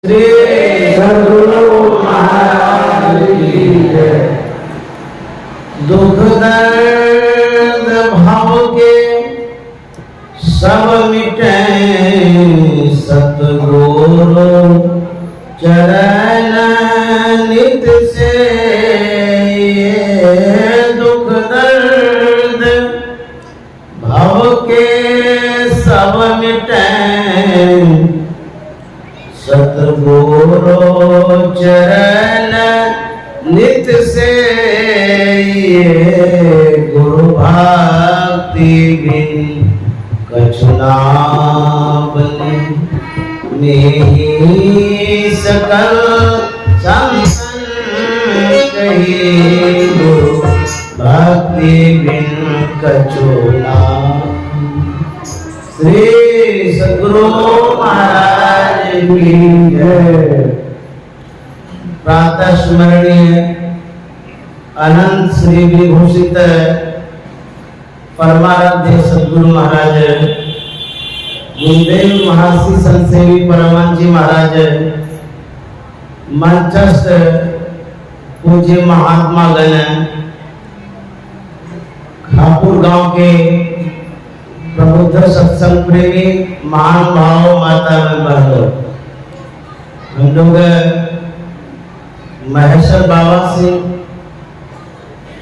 श्री सद्गुरु महाराज की जय। दुख दर्द भव के सब मिटे सतगुरु चरण नित से। दुख दर्द भव के सब मिटे सतगुरु चरण नित से। गुरु भक्ति बिन कछु ना बने नहीं सकल संसन कही। गुरु भक्ति बिन कछु ना। श्री सद्गुरु महाराज की जय। प्रातः स्मरणीय अनंत श्री विभूषित परमाराध्य सद्गुरु महाराज गुरुदेव महर्षि संतसेवी परमहंस जी महाराज, मंचस्थ पूज्य महात्मा गण, खापुर गांव के प्रबुद्ध सत्संग प्रेमी महानुभाव, माता बहनों, हम लोग महेश्वर बाबा से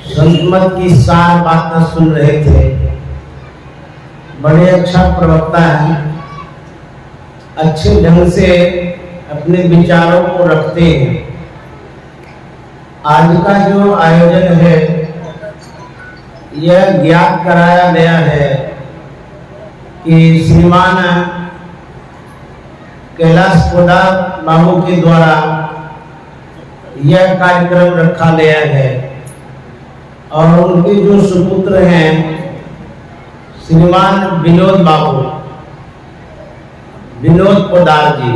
संतमत की सार बातें सुन रहे थे। बड़े अच्छा प्रवक्ता हैं, अच्छे ढंग से अपने विचारों को रखते हैं। आज का जो आयोजन है यह ज्ञात कराया गया है कि श्रीमान कैलाश पोदार बाबू के द्वारा यह कार्यक्रम रखा गया है और उनके जो सुपुत्र हैं श्रीमान विनोद बाबू, विनोद पोदार जी,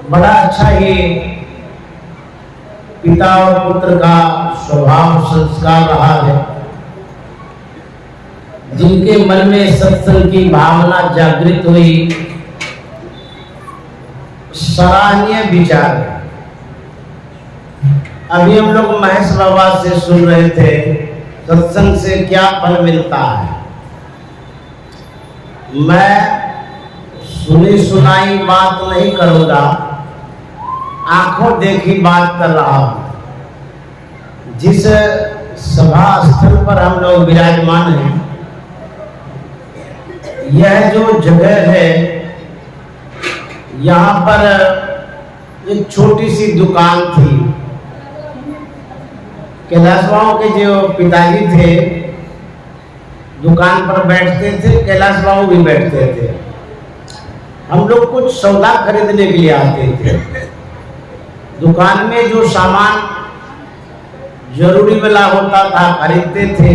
बड़ा अच्छा ही पिता और पुत्र का स्वभाव संस्कार रहा है। जिनके मन में सत्संग की भावना जागृत हुई, सराहनीय विचार। अभी हम लोग महेश बाबा से सुन रहे थे सत्संग से क्या फल मिलता है। मैं सुनी सुनाई बात नहीं करूंगा, आंखों देखी बात कर रहा हूं। जिस सभा स्थल पर हम लोग विराजमान हैं, यह जो जगह है, यहाँ पर एक छोटी सी दुकान थी। कैलाश बाबू के जो पिताजी थे दुकान पर बैठते थे, कैलाश बाबू भी बैठते थे। हम लोग कुछ सौदा खरीदने के लिए आते थे। दुकान में जो सामान जरूरी वाला होता था खरीदते थे,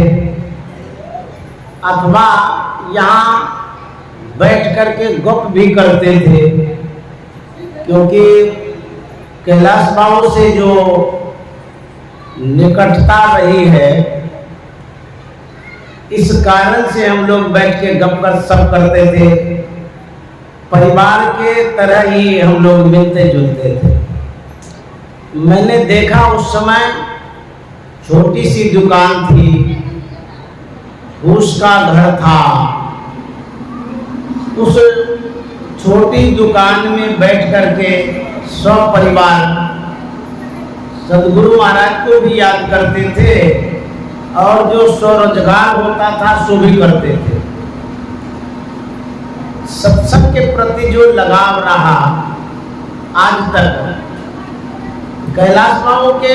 अथवा यहाँ बैठ करके गप भी करते थे। क्योंकि कैलाश बाबू से जो निकटता रही है, इस कारण से हम लोग बैठ के गप कर सब करते थे। परिवार के तरह ही हम लोग मिलते जुलते थे। मैंने देखा उस समय छोटी सी दुकान थी, फूस का घर था। उस छोटी दुकान में बैठ करके सब परिवार सद्गुरु महाराज को भी याद करते थे और जो स्वरोजगार होता था सो भी करते थे। सत्संग के प्रति जो लगाव रहा आज तक, कैलाश बाबू के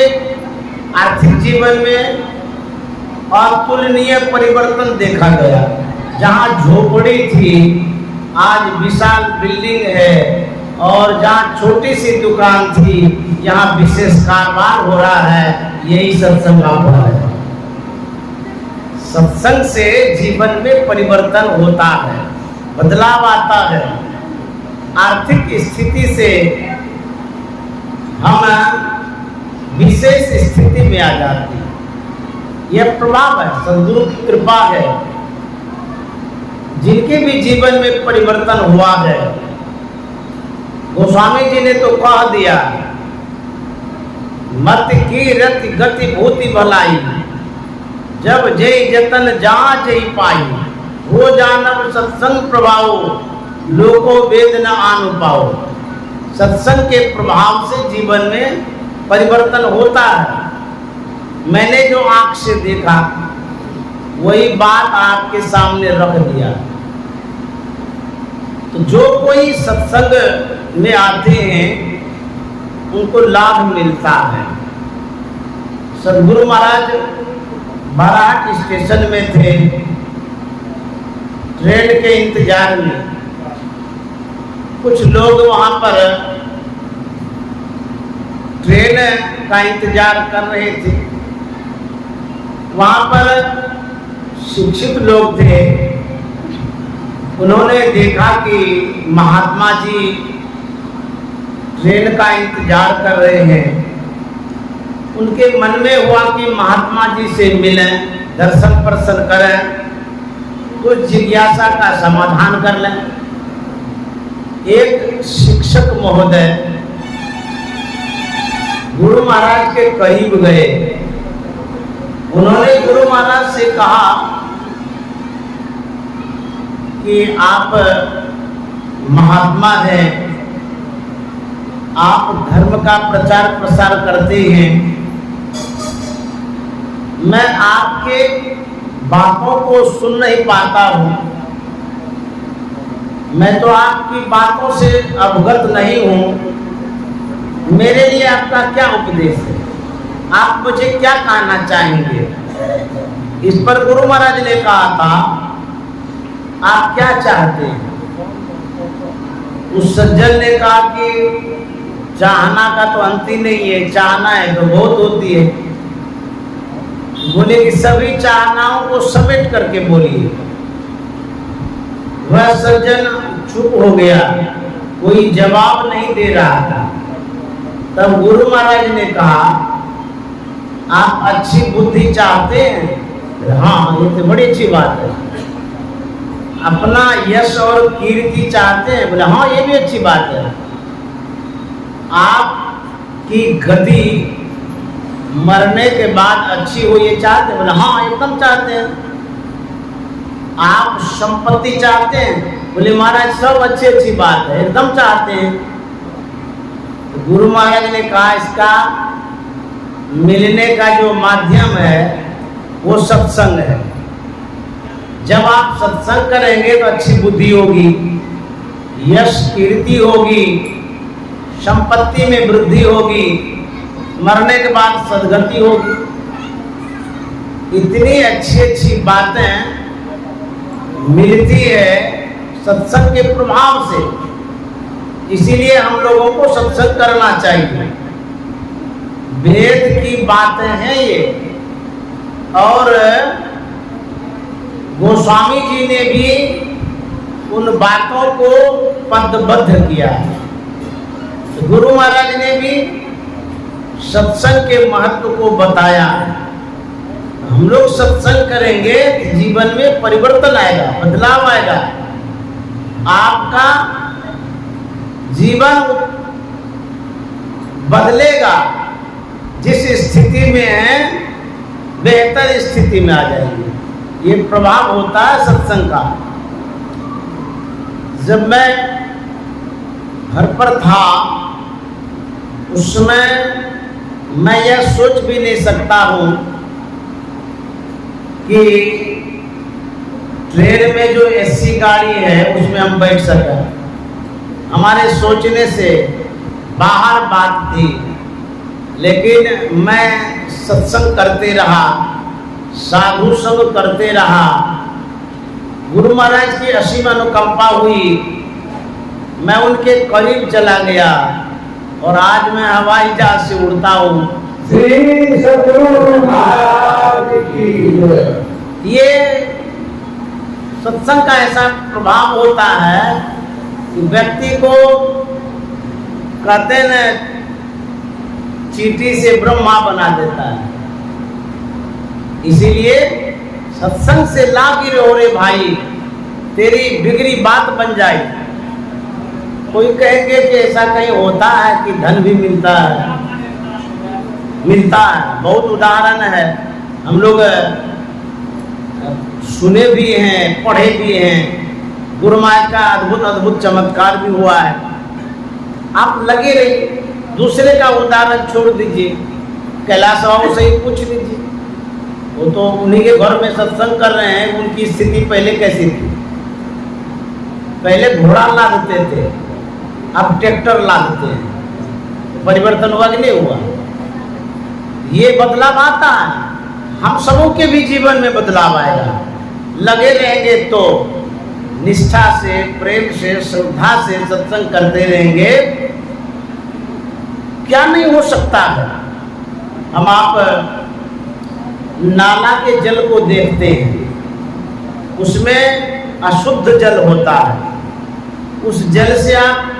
आर्थिक जीवन में अतुलनीय परिवर्तन देखा गया। जहाँ झोपड़ी थी आज विशाल बिल्डिंग है, और जहाँ छोटी सी दुकान थी यहाँ विशेष कारोबार हो रहा है। यही सत्संग का फल है। सत्संग से जीवन में परिवर्तन होता है, बदलाव आता है। आर्थिक स्थिति से हम विशेष स्थिति में आ जाती है। यह प्रभाव है, सद्गुरु की कृपा है। जिनके भी जीवन में परिवर्तन हुआ है गोस्वामी जी ने तो कह दिया, मत की रति गति भूति भलाई, जब जय जतन जहाँ जय पाई, हो जानब सत्संग प्रभाव, लोको वेद न आनु पाओ। सत्संग के प्रभाव से जीवन में परिवर्तन होता है। मैंने जो आंख से देखा वही बात आपके सामने रख दिया। तो जो कोई सत्संग में आते हैं उनको लाभ मिलता है। सदगुरु महाराज बाराट स्टेशन में थे, ट्रेन के इंतजार में। कुछ लोग वहाँ पर ट्रेन का इंतजार कर रहे थे। वहाँ पर शिक्षित लोग थे। उन्होंने देखा कि महात्मा जी ट्रेन का इंतजार कर रहे हैं। उनके मन में हुआ कि महात्मा जी से मिलें, दर्शन प्रसन करें, कुछ जिज्ञासा का समाधान कर लें। एक शिक्षक महोदय गुरु महाराज के करीब गए। उन्होंने गुरु महाराज से कहा कि आप महात्मा हैं, आप धर्म का प्रचार प्रसार करते हैं, मैं आपके बातों को सुन नहीं पाता हूँ, मैं तो आपकी बातों से अवगत नहीं हूँ, मेरे लिए आपका क्या उपदेश है, आप मुझे क्या कहना चाहेंगे। इस पर गुरु महाराज ने कहा था, आप क्या चाहते हैं। उस सज्जन ने कहा कि चाहना का तो अंत ही नहीं है, चाहना है तो बहुत होती है। बोले कि सभी चाहनाओं को समेट करके बोलिए। वह सज्जन चुप हो गया, कोई जवाब नहीं दे रहा था। तब गुरु महाराज ने कहा, आप अच्छी बुद्धि चाहते हैं। हाँ, ये तो बड़ी अच्छी बात है। अपना यश और कीर्ति चाहते हैं। बोले हाँ, ये भी अच्छी बात है। आपकी गति मरने के बाद अच्छी हो, ये चाहते हैं। बोले हाँ, एकदम चाहते हैं। आप संपत्ति चाहते हैं। बोले महाराज सब अच्छी अच्छी बात है, एकदम चाहते हैं। तो गुरु महाराज ने कहा, इसका मिलने का जो माध्यम है वो सत्संग है। जब आप सत्संग करेंगे तो अच्छी बुद्धि होगी, यश कीर्ति होगी, संपत्ति में वृद्धि होगी, मरने के बाद सद्गति होगी। इतनी अच्छी अच्छी बातें मिलती है सत्संग के प्रभाव से। इसीलिए हम लोगों को सत्संग करना चाहिए। वेद की बातें हैं ये, और गोस्वामी जी ने भी उन बातों को पदबद्ध किया है। तो गुरु महाराज ने भी सत्संग के महत्व को बताया। हम लोग सत्संग करेंगे तो जीवन में परिवर्तन आएगा, बदलाव आएगा। आपका जीवन बदलेगा, जिस स्थिति में है बेहतर स्थिति में आ जाएगी। ये प्रभाव होता है सत्संग का। जब मैं घर पर था उस समय मैं यह सोच भी नहीं सकता हूँ कि ट्रेन में जो एसी गाड़ी है उसमें हम बैठ सकें। हमारे सोचने से बाहर बात थी, लेकिन मैं सत्संग करते रहा, साधु संग करते रहा। गुरु महाराज की असीम अनुकंपा हुई, मैं उनके करीब चला गया और आज मैं हवाई जहाज से उड़ता हूँ। श्री सद्गुरु महाराज की। ये सत्संग का ऐसा प्रभाव होता है कि व्यक्ति को कहते न चींटी से ब्रह्मा बना देता है। इसीलिए सत्संग से लागी रहो रे भाई, तेरी बिगड़ी बात बन जाए। कोई कहेंगे कि ऐसा कहीं होता है कि धन भी मिलता है, मिलता है। बहुत उदाहरण है, हम लोग सुने भी हैं, पढ़े भी हैं। गुरु महाराज का अद्भुत अद्भुत चमत्कार भी हुआ है। आप लगे रहिए, दूसरे का उदाहरण छोड़ दीजिए, कैलाश बाबू से ही पूछ लीजिए। वो तो उन्हीं के घर में सत्संग कर रहे हैं, उनकी स्थिति पहले कैसी थी? पहले घोड़ा लादते थे, अब ट्रैक्टर लादते हैं। परिवर्तन हुआ कि नहीं हुआ? ये बदलाव आता है, हम सबों के भी जीवन में बदलाव आएगा। लगे रहेंगे तो निष्ठा से, प्रेम से, श्रद्धा से सत्संग करते रहेंगे, क्या नहीं हो सकता है। हम आप नाला के जल को देखते हैं, उसमें अशुद्ध जल होता है। उस जल से आप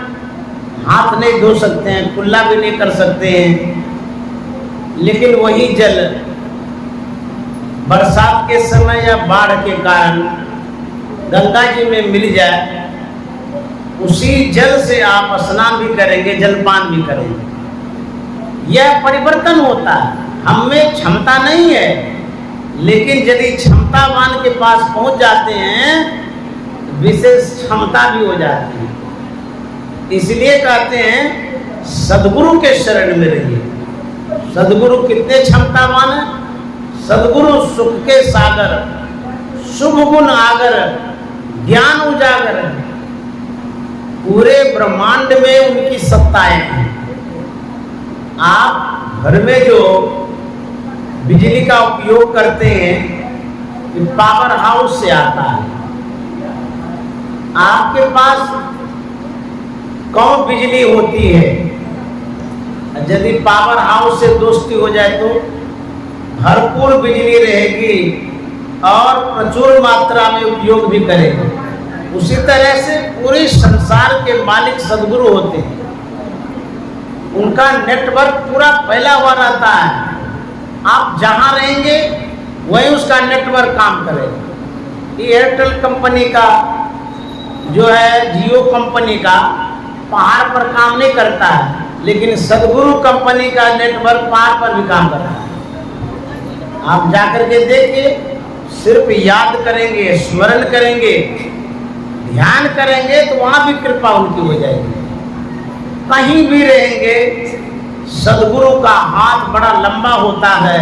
हाथ नहीं धो सकते हैं, कुल्ला भी नहीं कर सकते हैं। लेकिन वही जल बरसात के समय या बाढ़ के कारण गंगा जी में मिल जाए, उसी जल से आप स्नान भी करेंगे, जलपान भी करेंगे। यह परिवर्तन होता है। हम में क्षमता नहीं है, लेकिन यदि क्षमतावान के पास पहुंच जाते हैं, विशेष क्षमता भी हो जाती है। इसलिए कहते हैं सद्गुरु के शरण में रहिए। सद्गुरु कितने क्षमतावान है? सद्गुरु सुख के सागर, शुभ गुण आगर, ज्ञान उजागर है। पूरे ब्रह्मांड में उनकी सत्ताएं हैं। आप घर में जो बिजली का उपयोग करते हैं, पावर हाउस से आता है। आपके पास कौन बिजली होती है? यदि पावर हाउस से दोस्ती हो जाए तो भरपूर बिजली रहेगी और प्रचुर मात्रा में उपयोग भी करेगी। उसी तरह से पूरे संसार के मालिक सद्गुरु होते हैं। उनका नेटवर्क पूरा फैला हुआ रहता है। आप जहां रहेंगे वहीं उसका नेटवर्क काम करेगा। एयरटेल कंपनी का जो है, जियो कंपनी का पहाड़ पर काम नहीं करता है, लेकिन सद्गुरु कंपनी का नेटवर्क पहाड़ पर भी काम करता है। आप जाकर के देखिए, सिर्फ याद करेंगे, स्मरण करेंगे, ध्यान करेंगे तो वहां भी कृपा उनकी हो जाएगी। कहीं भी रहेंगे, सद्गुरु का हाथ बड़ा लंबा होता है,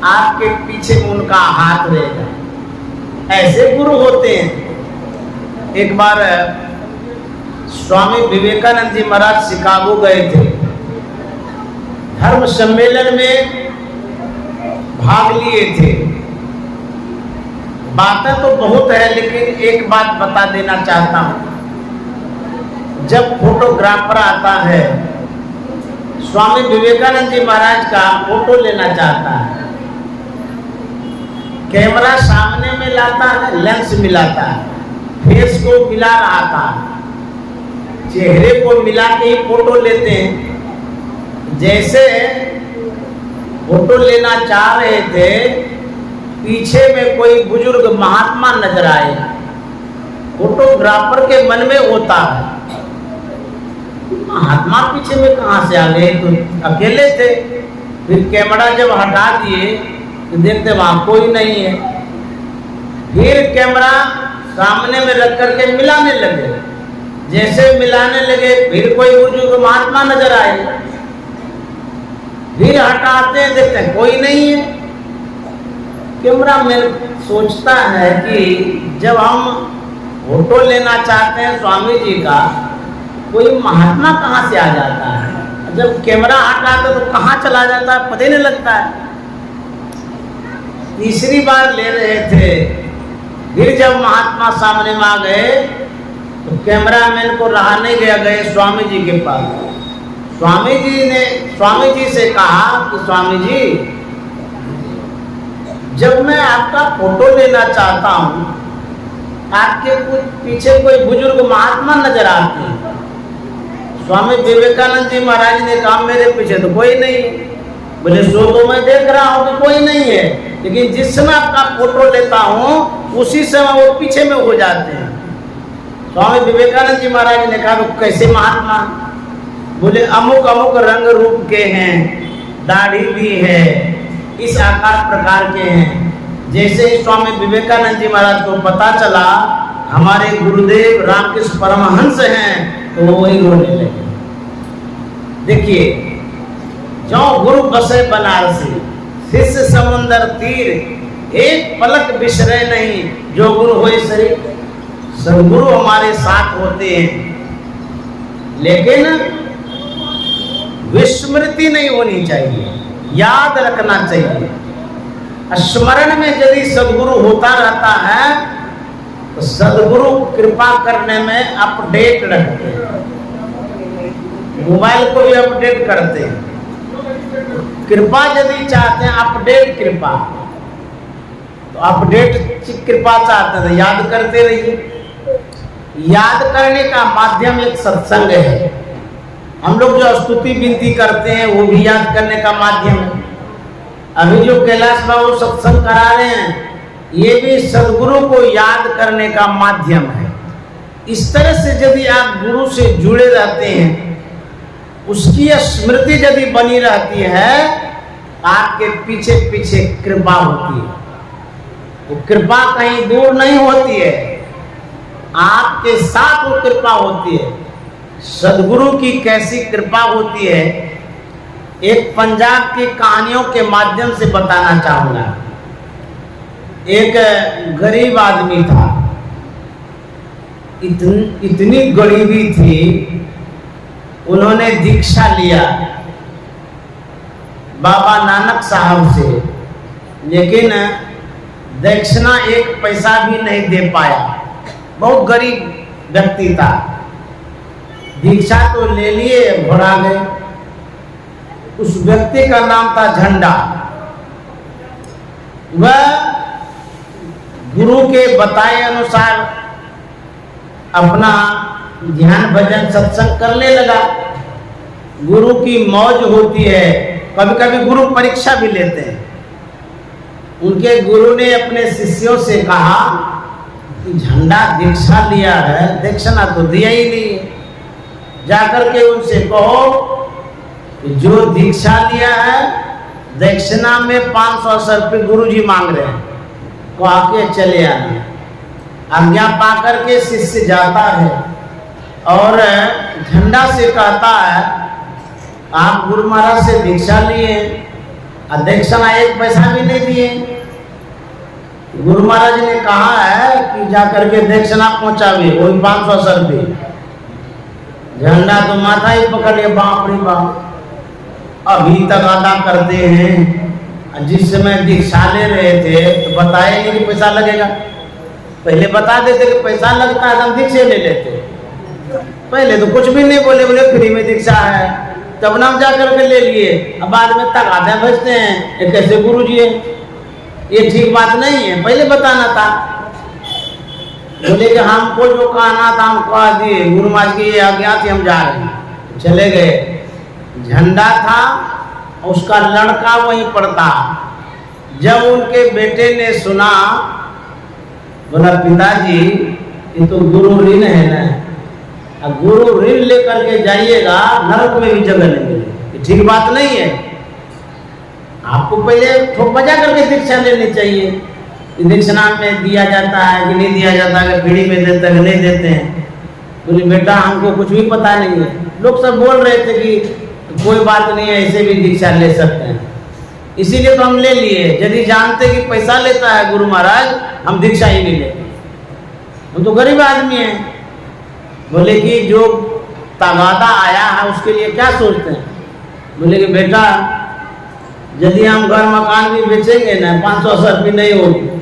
आपके पीछे उनका हाथ रहेगा। ऐसे गुरु होते हैं। एक बार स्वामी विवेकानंद जी महाराज शिकागो गए थे, धर्म सम्मेलन में भाग लिए थे। बातें तो बहुत है, लेकिन एक बात बता देना चाहता हूं। जब फोटोग्राफर आता है, स्वामी विवेकानंद जी महाराज का फोटो लेना चाहता है, कैमरा सामने में लाता है, लेंस मिलाता है, फेस को मिला रहा था, चेहरे को मिला के ही फोटो लेते हैं। जैसे फोटो लेना चाह रहे थे, पीछे में कोई बुजुर्ग महात्मा नजर आए। फोटोग्राफर के मन में होता है, महात्मा पीछे में कहां से आ गए? तो अकेले थे। फिर कैमरा जब हटा दिए तो देखते वहां कोई नहीं है। फिर कैमरा सामने में रख करके मिलाने लगे। जैसे मिलाने लगे, फिर कोई बुजुर्ग महात्मा नजर आए। फिर हटाते हैं, देखते हैं कोई नहीं है। कैमरा में सोचता है कि जब हम फोटो लेना चाहते हैं स्वामी जी का, कोई महात्मा कहाँ से आ जाता है? जब कैमरा हटाते तो कहाँ चला जाता है, पता ही नहीं लगता है। तीसरी बार ले रहे थे, फिर जब महात्मा सामने में आ गए तो कैमरामैन को रहा नहीं गया, गए स्वामी जी के पास। स्वामी जी ने स्वामी जी से कहा कि स्वामी जी, जब मैं आपका फोटो लेना चाहता हूँ, आपके पीछे कोई बुजुर्ग महात्मा नजर आते हैं। स्वामी विवेकानंद जी महाराज ने कहा मेरे पीछे तो कोई नहीं। बोले सो तो मैं देख रहा हूँ कि कोई नहीं है, लेकिन जिस समय आपका फोटो लेता हूँ उसी समय वो पीछे में हो जाते हैं। स्वामी विवेकानंद जी महाराज ने कहा तो कैसे महात्मा? बोले अमुक अमुक रंग रूप के हैं, दाढ़ी भी है, इस आकार प्रकार के हैं। जैसे ही स्वामी विवेकानंद जी महाराज को पता चला हमारे गुरुदेव रामकृष्ण परमहंस हैं, तो वो वही रोने लगे। देखिए, जो गुरु बसे बनारसी, शिष्य समुंदर तीर, एक पलक बिसरे नहीं, जो गुरु होए शरीर। सदगुरु हमारे साथ होते हैं, लेकिन विस्मृति नहीं होनी चाहिए, याद रखना चाहिए। स्मरण में यदि सदगुरु होता रहता है तो सदगुरु कृपा करने में अपडेट रखते हैं, मोबाइल को भी अपडेट करते हैं। कृपा यदि चाहते हैं, अपडेट कृपा, तो अपडेट कृपा चाहते हैं तो याद करते रहिए। याद करने का माध्यम एक सत्संग है। हम लोग जो स्तुति विनती करते हैं वो भी याद करने का माध्यम है। अभी जो कैलाश बाबू सत्संग करा रहे हैं, ये भी सदगुरु को याद करने का माध्यम है। इस तरह से यदि आप गुरु से जुड़े रहते हैं, उसकी स्मृति यदि बनी रहती है, आपके पीछे पीछे कृपा होती है। वो कृपा कहीं दूर नहीं होती है, आपके साथ वो कृपा होती है। सदगुरु की कैसी कृपा होती है, एक पंजाब की कहानियों के माध्यम से बताना चाहूंगा। एक गरीब आदमी था, इतनी गरीबी थी, उन्होंने दीक्षा लिया बाबा नानक साहब से, लेकिन दक्षिणा एक पैसा भी नहीं दे पाया। बहुत गरीब व्यक्ति था। दीक्षा तो ले लिए, भरा गए। उस व्यक्ति का नाम था झंडा। वह गुरु के बताए अनुसार अपना ध्यान भजन सत्संग करने लगा। गुरु की मौज होती है, कभी कभी गुरु परीक्षा भी लेते हैं। उनके गुरु ने अपने शिष्यों से कहा कि झंडा दीक्षा लिया है, दक्षिणा तो दिया ही नहीं, जाकर के उनसे कहो कि जो दीक्षा लिया है दक्षिणा में 500 रुपये गुरु जी मांग रहे हैं, तो आके चले आना। आज्ञा पाकर के शिष्य जाता है और झंडा से कहता है, आप गुरु महाराज से दीक्षा लिए, दक्षिणा एक पैसा भी नहीं दिए। गुरु महाराज ने कहा है कि जाकर के दक्षिणा पहुंचावे, वही 500 रुपये। झंडा तो माथा ही पकड़ लिया, बाप रे बाप, अभी तक अदा करते हैं। जिस समय दीक्षा ले रहे थे तो बताए नहीं कि पैसा लगेगा। पहले बता देते कि पैसा लगता है, हम दीक्षा ले लेते। पहले तो कुछ भी नहीं बोले, बोले फ्री में दीक्षा है, तब नाम जा करके ले लिए। अब बाद में तगादे भेजते हैं, ये कैसे गुरु जी है, ये ठीक बात नहीं है, पहले बताना था। बोले कि हमको जो कहना था हम कह दिए, गुरु महाराज की आज्ञा थी, हम जा रहे हैं। चले गए। झंडा था, उसका लड़का वहीं पड़ता। जब उनके बेटे ने सुना, बोला पिताजी ये तो गुरु ऋण है ना, अब गुरु ऋण लेकर के जाइएगा, नरक में भी जगह नहीं मिलेगी, ठीक बात नहीं है। आपको पहले ठोक बजा करके दीक्षा लेनी चाहिए। दीक्षाना में दिया जाता है कि नहीं दिया जाता है, पीढ़ी में देते हैं नहीं देते हैं। बोले बेटा हमको कुछ भी पता नहीं है। लोग सब बोल रहे थे कि कोई बात नहीं है, ऐसे भी दीक्षा ले सकते हैं, इसीलिए तो हम ले लिए। यदि जानते कि पैसा लेता है गुरु महाराज, हम दीक्षा ही नहीं लेते। हम तो गरीब आदमी हैं। बोले कि जो तगादा आया है उसके लिए क्या सोचते हैं? बोले कि बेटा यदि हम घर मकान भी बेचेंगे ना, 500 रुपये नहीं होगी।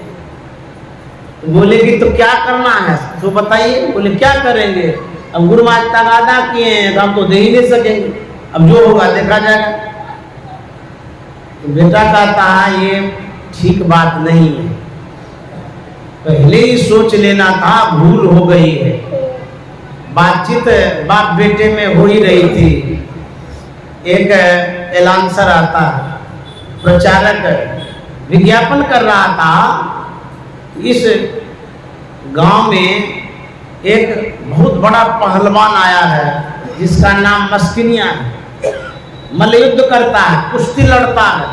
बोले कि तो क्या करना है तो बताइए। बोले क्या करेंगे, अब गुरु महाराज तगादा किए हैं तो हम तो दे ही नहीं सकेंगे, अब जो होगा देखा जाएगा। तो बेटा कहता है ये ठीक बात नहीं है, पहले ही सोच लेना था, भूल हो गई है। बातचीत बाप बेटे में हो ही रही थी। एक एलांसर आता, प्रचारक विज्ञापन कर रहा था, इस गांव में एक बहुत बड़ा पहलवान आया है जिसका नाम मस्किनिया है, मल्लयुद्ध करता है, कुश्ती लड़ता है।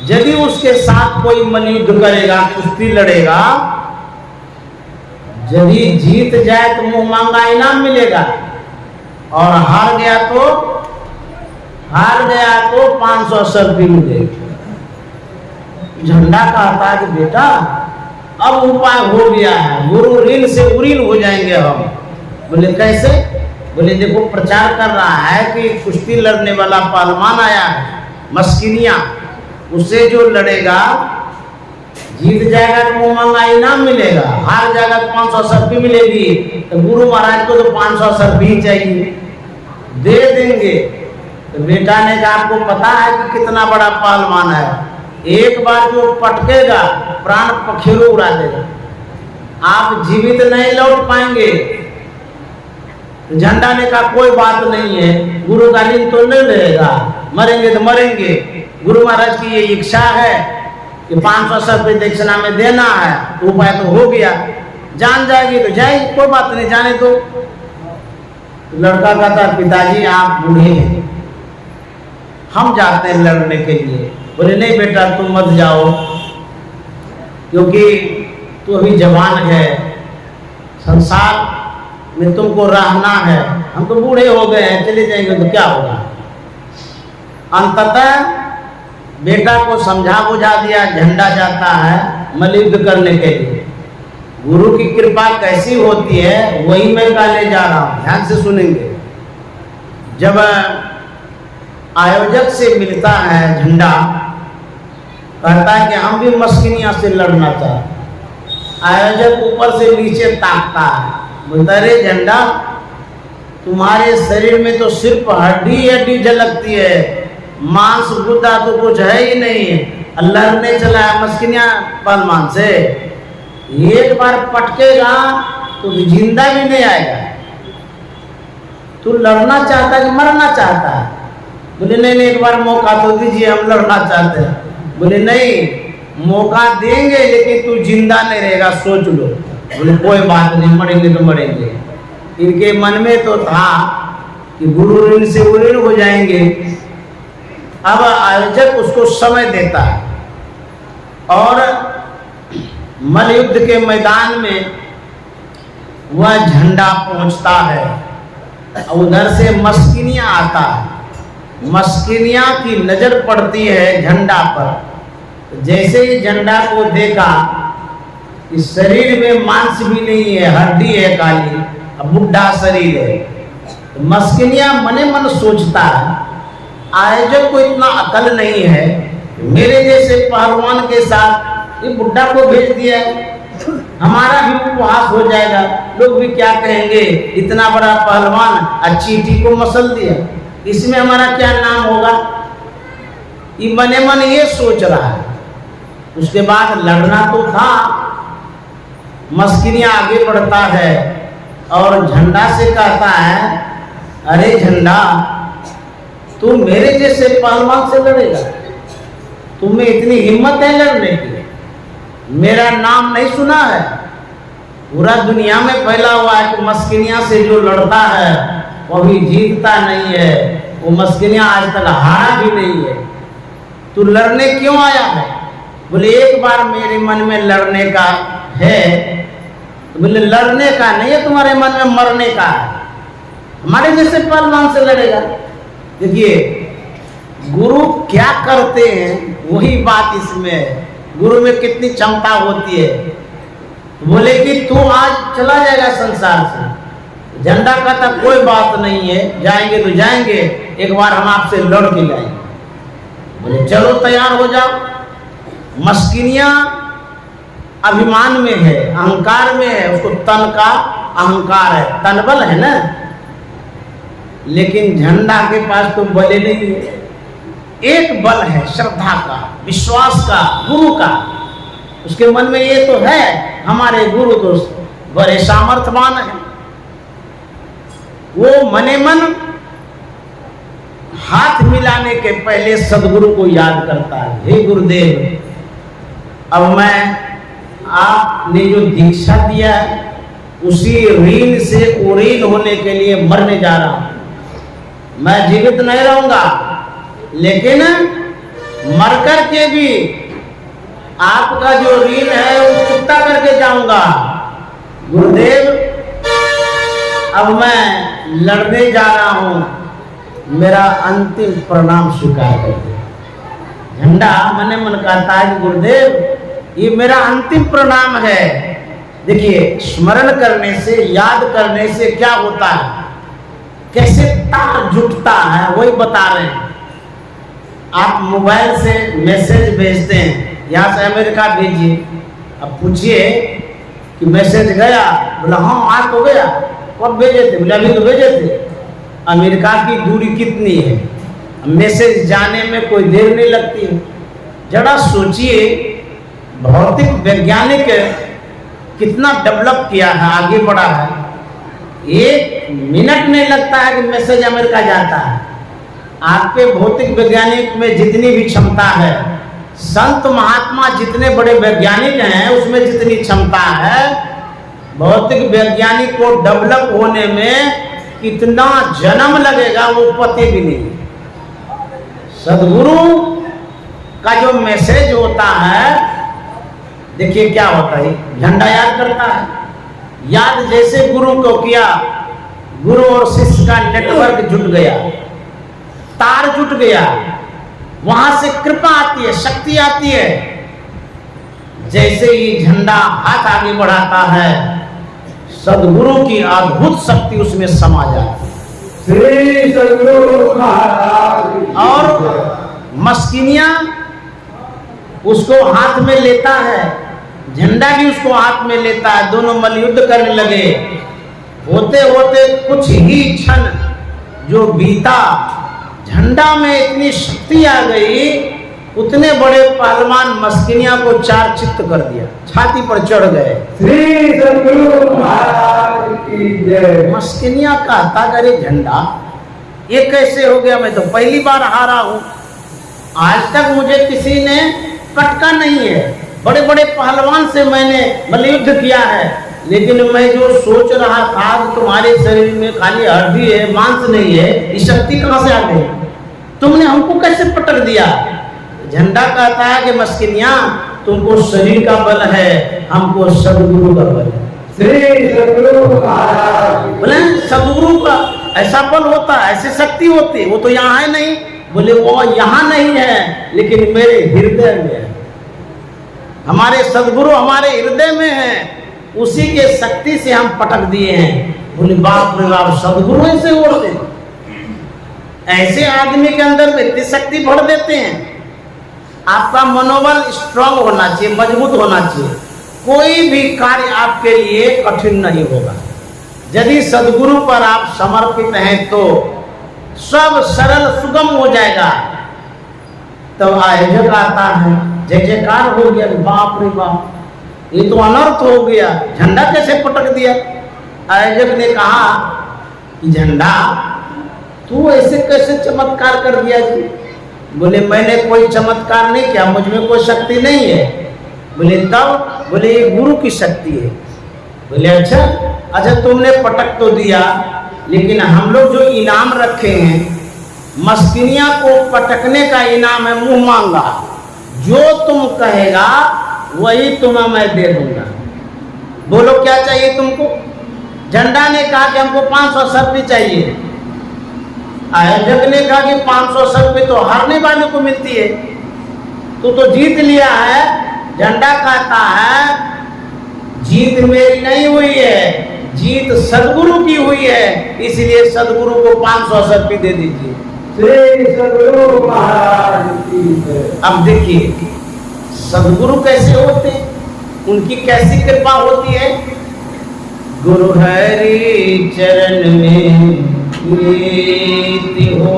यदि उसके साथ कोई मल्लयुद्ध करेगा, कुश्ती लड़ेगा, यदि जीत जाए तो मुंह मांगा इनाम मिलेगा, और हार गया तो 500 रुपये मिलेगी। झंडा कहता है कि बेटा अब उपाय हो गया है, गुरु ऋण से उरीन हो जाएंगे हम। बोले कैसे? बोले देखो प्रचार कर रहा है कि कुश्ती लड़ने वाला पहलवान आया है मस्किनिया, उससे जो लड़ेगा जीत जाएगा तो मुंह मांगा इनाम मिलेगा, हार जाएगा तो 500 रुपये मिलेगी। तो गुरु महाराज को तो 500 रुपये चाहिए, दे देंगे। तो बेटा ने कहा आपको पता है कि कितना बड़ा पहलवान है, एक बार जो पटकेगा प्राण पखेरु उड़ा देगा, आप जीवित नहीं लौट पाएंगे। झंडा ने कहा कोई बात नहीं है, गुरु का ऋण तो नहीं रहेगा, मरेंगे तो मरेंगे। गुरु महाराज की ये इच्छा है कि 500 रुपये दक्षिणा में देना है, तो उपाय तो हो गया, जान जाएगी तो जाएगी, कोई बात नहीं, जाने दो। तो लड़का कहता पिताजी आप बूढ़े हैं, हम जाते हैं लड़ने के लिए। बोले नहीं बेटा तुम मत जाओ, क्योंकि तू अभी जवान है, संसार में तुमको रहना है, हम तो बूढ़े हो गए हैं, चले जाएंगे तो क्या होगा। अंततः बेटा को समझा बुझा दिया, झंडा जाता है मल्लयुद्ध करने के लिए। गुरु की कृपा कैसी होती है वही मैं कहने जा रहा हूँ, ध्यान से सुनेंगे। जब आयोजक से मिलता है झंडा, कहता है कि हम भी मस्किनिया से लड़ना चाहते। आयोजक ऊपर से नीचे ताकता है, बोलता अरे झंडा तुम्हारे शरीर में तो सिर्फ हड्डी हड्डी झलकती है, मांस गुदा तो कुछ है ही नहीं। लड़ने चला है मस्किनिया पहलवान से, एक बार पटकेगा तो जिंदा भी नहीं आएगा। तू लड़ना चाहता है कि मरना चाहता है? बोले नहीं नहीं एक बार मौका तो दीजिए, हम लड़ना चाहते हैं। बोले नहीं मौका देंगे लेकिन तू जिंदा नहीं रहेगा, सोच लो। बोले कोई बात नहीं, मरेंगे तो मरेंगे। इनके मन में तो था कि गुरु ऋण से उरीन हो जाएंगे। अब आयोजक उसको समय देता है और मल्लयुद्ध के मैदान में वह झंडा पहुंचता है। उधर से मस्किनिया आता है, मस्किनिया की नजर पड़ती है झंडा पर। जैसे ही झंडा को देखा, इस शरीर में मांस भी नहीं है, हड्डी है काली, बुढ़ा शरीर है। तो मस्किनिया मने मन सोचता है आयोजक को इतना अकल नहीं है, मेरे जैसे पहलवान के साथ ये बुढ़ा को भेज दिया, हमारा भी उपहास हो जाएगा, लोग भी क्या कहेंगे, इतना बड़ा पहलवान चींटी को मसल दिया, इसमें हमारा क्या नाम होगा। ये मने मन ये सोच रहा है। उसके बाद लड़ना तो था। मस्किनिया आगे बढ़ता है और झंडा से कहता है अरे झंडा तू मेरे जैसे पहलवान से लड़ेगा, तुम्हें इतनी हिम्मत है लड़ने की? मेरा नाम नहीं सुना है? पूरा दुनिया में फैला हुआ है कि मस्किनिया से जो लड़ता है वो भी जीतता नहीं है, वो मस्किनिया आज तक हारा भी नहीं है। तू लड़ने क्यों आया है? बोले एक बार मेरे मन में लड़ने का है। तो बोले लड़ने का नहीं है, तुम्हारे मन में मरने का है, हमारे जैसे पहलवान से लड़ेगा। देखिए गुरु क्या करते हैं वही बात इसमें है, गुरु में कितनी क्षमता होती है। बोले कि तू आज चला जाएगा संसार से। झंडा कहता कोई बात नहीं है, जाएंगे तो जाएंगे, एक बार हम आपसे लड़ के जाएंगे। बोले चलो तैयार हो जाओ। मस्किनिया अभिमान में है, अहंकार में है, उसको तन का अहंकार है, तनबल है ना। लेकिन झंडा के पास तो बल नहीं है, एक बल है श्रद्धा का, विश्वास का, गुरु का। उसके मन में ये तो है हमारे गुरु तो बड़े सामर्थ्यवान है। वो मने मन हाथ मिलाने के पहले सदगुरु को याद करता है, हे गुरुदेव अब मैं आपने जो दीक्षा दिया है उसी ऋण से उरीन होने के लिए मरने जा रहा हूं। मैं जीवित नहीं रहूंगा, लेकिन मरकर के भी आपका जो ऋण है वो चुकता करके जाऊंगा। गुरुदेव, अब मैं लड़ने जा रहा हूं, मेरा अंतिम प्रणाम स्वीकार कर दो। झंडा मन मन कहता है कि गुरुदेव, ये मेरा अंतिम प्रणाम है। देखिए, स्मरण करने से, याद करने से क्या होता है, कैसे तार जुटता है, वही बता रहे हैं। आप मोबाइल से मैसेज भेजते हैं, यहाँ से अमेरिका भेजिए, अब पूछिए कि मैसेज गया, बोला हाँ आज तो गया। कब भेजे थे? बोले अभी तो भेजे थे। अमेरिका की दूरी कितनी है, मैसेज जाने में कोई देर नहीं लगती है। जरा सोचिए, भौतिक वैज्ञानिक कितना डेवलप किया है, आगे बढ़ा है। 1 मिनट नहीं लगता है कि मैसेज अमेरिका जाता है। आपके भौतिक वैज्ञानिक में जितनी भी क्षमता है, संत महात्मा जितने बड़े वैज्ञानिक हैं उसमें जितनी क्षमता है, भौतिक वैज्ञानिक को डेवलप होने में कितना जन्म लगेगा वो पता भी नहीं। सदगुरु का जो मैसेज होता है, देखिए क्या होता है, झंडा याद करता है। याद जैसे गुरु को किया, गुरु और शिष्य का नेटवर्क जुट गया, तार जुट गया, वहां से कृपा आती है, शक्ति आती है। जैसे ही झंडा हाथ आगे बढ़ाता है, सदगुरु की अद्भुत शक्ति उसमें समा जाती है। श्री सदगुरु महाराज। और मस्किनिया उसको हाथ में लेता है, झंडा भी उसको हाथ में लेता है, दोनों मल्लयुद्ध करने लगे। होते होते कुछ ही क्षण जो बीता, झंडा में इतनी शक्ति आ गई, उतने बड़े पहलवान मस्किनिया को 4 चित्त कर दिया, छाती पर चढ़ गए। श्री सदगुरु महाराज की जय। मस्किनिया कहता, अरे झंडा ये कैसे हो गया, मैं तो पहली बार हारा हूं, आज तक मुझे किसी ने कटका नहीं है। बड़े बड़े पहलवान से मैंने मल्लयुद्ध किया है, लेकिन मैं जो सोच रहा था कि तुम्हारे शरीर में खाली हड्डी है, मांस नहीं है, ये शक्ति कहां से आ गई, तुमने हमको कैसे पटक दिया। झंडा कहता है कि मस्किनिया, तुमको शरीर का बल है, हमको सदगुरु का बल है। श्री सदगुरु महाराज। बोले सदगुरु का ऐसा बल होता है, ऐसी शक्ति होती है, वो तो यहाँ है नहीं। बोले वो यहाँ नहीं है, लेकिन मेरे हृदय में है। हमारे सदगुरु हमारे हृदय में है, उसी के शक्ति से हम पटक दिए हैं। बोले बाप रे बाप, सदगुरु ऐसे होते, ऐसे आदमी के अंदर में इतनी शक्ति भर देते हैं। आपका मनोबल स्ट्रांग होना चाहिए, मजबूत होना चाहिए। कोई भी कार्य आपके लिए कठिन नहीं होगा। यदि सदगुरु पर आप समर्पित हैं तो सब सरल सुगम हो जाएगा। तब आयोजक आता है, जय जयकार हो गया, बाप रे बाप, ये तो अनर्थ हो गया, झंडा कैसे पटक दिया। आयोजक ने कहा कि झंडा तू ऐसे कैसे चमत्कार कर दिया जी। बोले मैंने कोई चमत्कार नहीं किया, मुझ में कोई शक्ति नहीं है। बोले तब? बोले ये गुरु की शक्ति है। बोले अच्छा तुमने पटक तो दिया, लेकिन हम लोग जो इनाम रखे हैं, मस्किनिया को पटकने का इनाम है मुंह मांगा। जो तुम कहेगा वही तुम्हें मैं दे दूंगा। बोलो क्या चाहिए तुमको। झंडा ने कहा कि हमको 500 रुपये चाहिए। आयोजक ने कहा कि 500 रुपये तो हारने वाले को मिलती है, तू तो जीत लिया है। झंडा कहता है जीत मेरी नहीं हुई है, जीत सदगुरु की हुई है, इसलिए सदगुरु को 500 रुपये दे दीजिए। श्री सदगुरु महाराज की जय। अब देखिए सदगुरु कैसे होते, उनकी कैसी कृपा होती है। गुरु हरि चरण में प्रीति हो,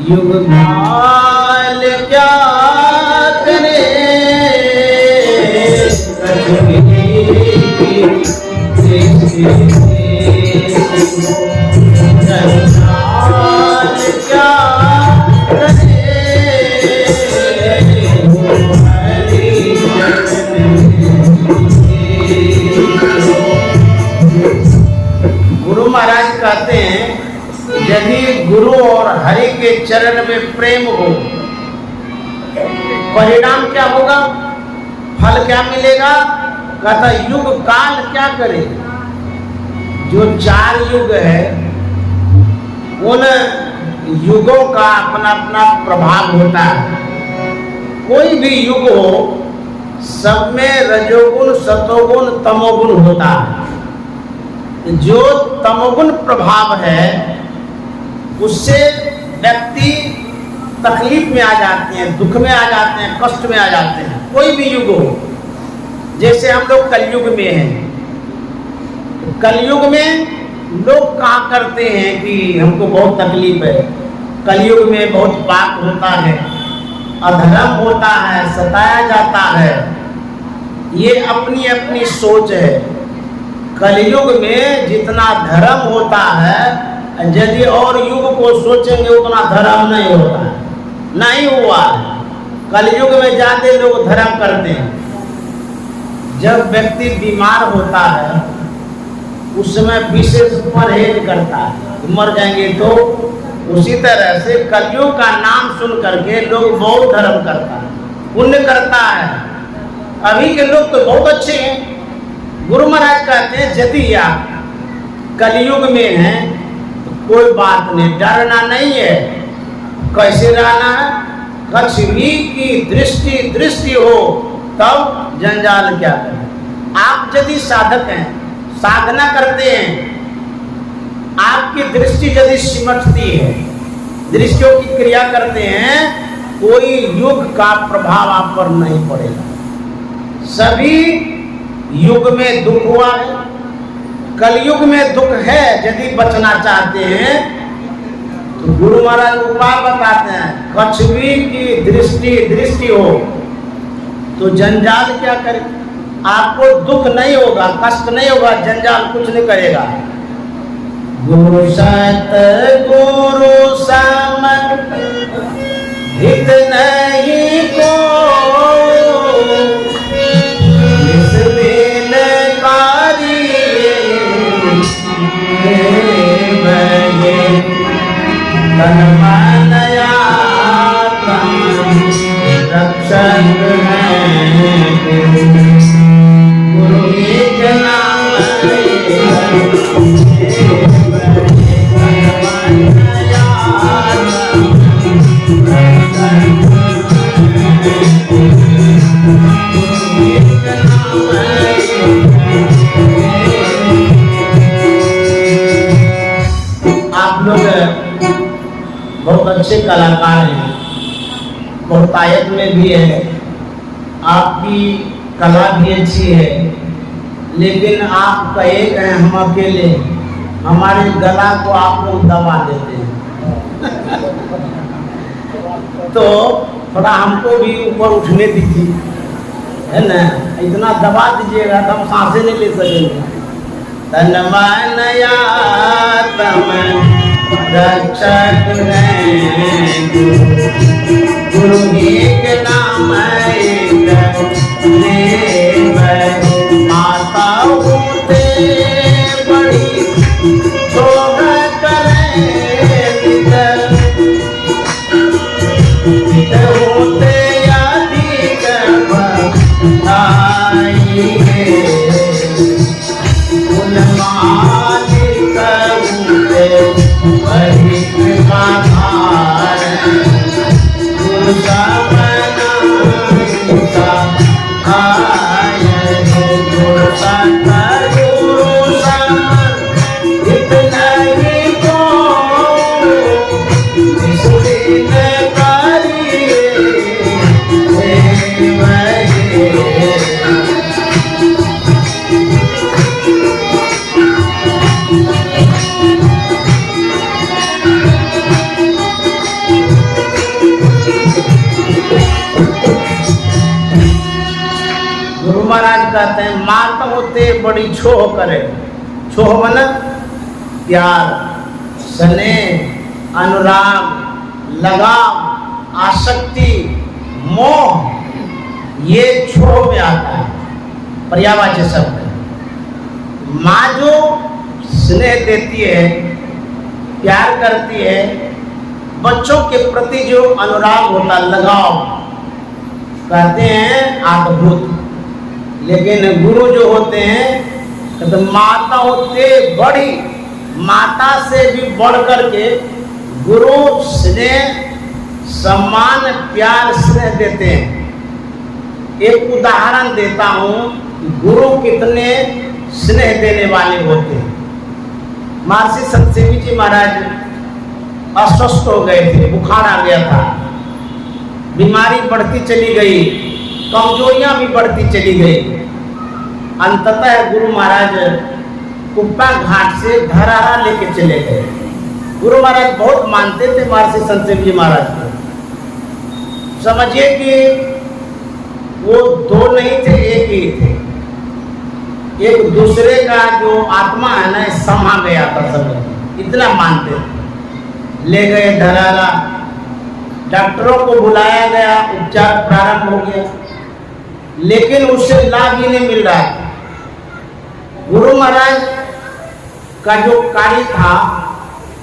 युग काल क्या करे, क्या करे, यदि गुरु और हरि के चरण में प्रेम हो, परिणाम क्या होगा, फल क्या मिलेगा? कहता युग काल क्या करे। जो 4 युग है उन युगों का अपना अपना प्रभाव होता है। कोई भी युग हो, सब में रजोगुण, सतोगुण, तमोगुण होता है। जो तमोगुण प्रभाव है उससे व्यक्ति तकलीफ में आ जाते हैं, दुख में आ जाते हैं, कष्ट में आ जाते हैं। कोई भी युग हो, जैसे हम लोग कलयुग में हैं। कलयुग में लोग कहा करते हैं कि हमको बहुत तकलीफ है, कलयुग में बहुत पाप होता है, अधर्म होता है, सताया जाता है। ये अपनी अपनी सोच है। कलयुग में जितना धर्म होता है, यदि और युग को सोचेंगे उतना धर्म नहीं होता है, नहीं हुआ है। कलयुग में ज्यादा लोग धर्म करते हैं। जब व्यक्ति बीमार होता है उस समय विशेष परहेज करता है, मर जाएंगे तो। उसी तरह से कलयुग का नाम सुन करके लोग बहुत धर्म करता है, पुण्य करता है। अभी के लोग तो बहुत अच्छे हैं। गुरु महाराज कहते हैं यदि आप कलयुग में हैं तो कोई बात नहीं, डरना नहीं है। कैसे रहना है? कछवी की दृष्टि हो तब जंजाल क्या करें। आप यदि साधक हैं, साधना करते हैं, आपकी दृष्टि यदि सिमटती है, दृष्टियों की क्रिया करते हैं, कोई युग का प्रभाव आप पर नहीं पड़ेगा। सभी युग में दुख हुआ है, कलयुग में दुख है। यदि बचना चाहते हैं तो गुरु महाराज उपाय बताते हैं, कछवी की दृष्टि हो तो जंजाल क्या करे। आपको दुख नहीं होगा, कष्ट नहीं होगा, जंजाल कुछ नहीं करेगा। गुरु सत गुरु सम हित नहीं को, इस दिन कारी तन मन रक्षक गुरु एक नाम आप लोग बहुत अच्छे कलाकार हैं, बहुतायत में भी है, आपकी कला भी अच्छी है, लेकिन आप कहे गए हम अकेले, हमारे गला को आप लोग दबा देते हैं। तो थोड़ा हमको भी ऊपर उठने दीजिए, है ना। इतना दबा दीजिएगा तो हम सांसें नहीं ले सकेंगे। तन मन तम रक्षक गुरु एक नाम माता होते बड़ी शोभ करे, होते अधिक आई उन मालिक होते बड़ी कृपा गुरु महाराज कहते हैं मात होते बड़ी छोह करे। छोह मन प्यार, स्नेह, अनुराग, लगाव, आसक्ति, मोह, ये छोह में आता है, पर्यायवाची शब्द। माँ जो स्नेह देती है प्यार करती है, बच्चों के प्रति जो अनुराग होता, लगाव, कहते हैं अद्भुत। लेकिन गुरु जो होते हैं तो माता होते बड़ी, माता से भी बढ़ कर के गुरु स्नेह, सम्मान, प्यार, स्नेह देते हैं। एक उदाहरण देता हूँ, गुरु कितने स्नेह देने वाले होते हैं। महर्षि संत सेवी जी महाराज अस्वस्थ हो गए थे, बुखार आ गया था, बीमारी बढ़ती चली गई, कमजोरियां भी बढ़ती चली गई। अंततः गुरु महाराज कुप्पा घाट से धरारा लेके चले गए। गुरु महाराज बहुत मानते थे महर्षि संत सेवी जी महाराज को। समझिए कि वो दो नहीं थे, एक ही थे। एक दूसरे का जो आत्मा है ना, समा गया था सब, इतना मानते थे। ले गए धरारा, डॉक्टरों को बुलाया गया, उपचार प्रारंभ हो गया, लेकिन उससे लाभ ही नहीं मिल रहा है। गुरु महाराज का जो कार्य था,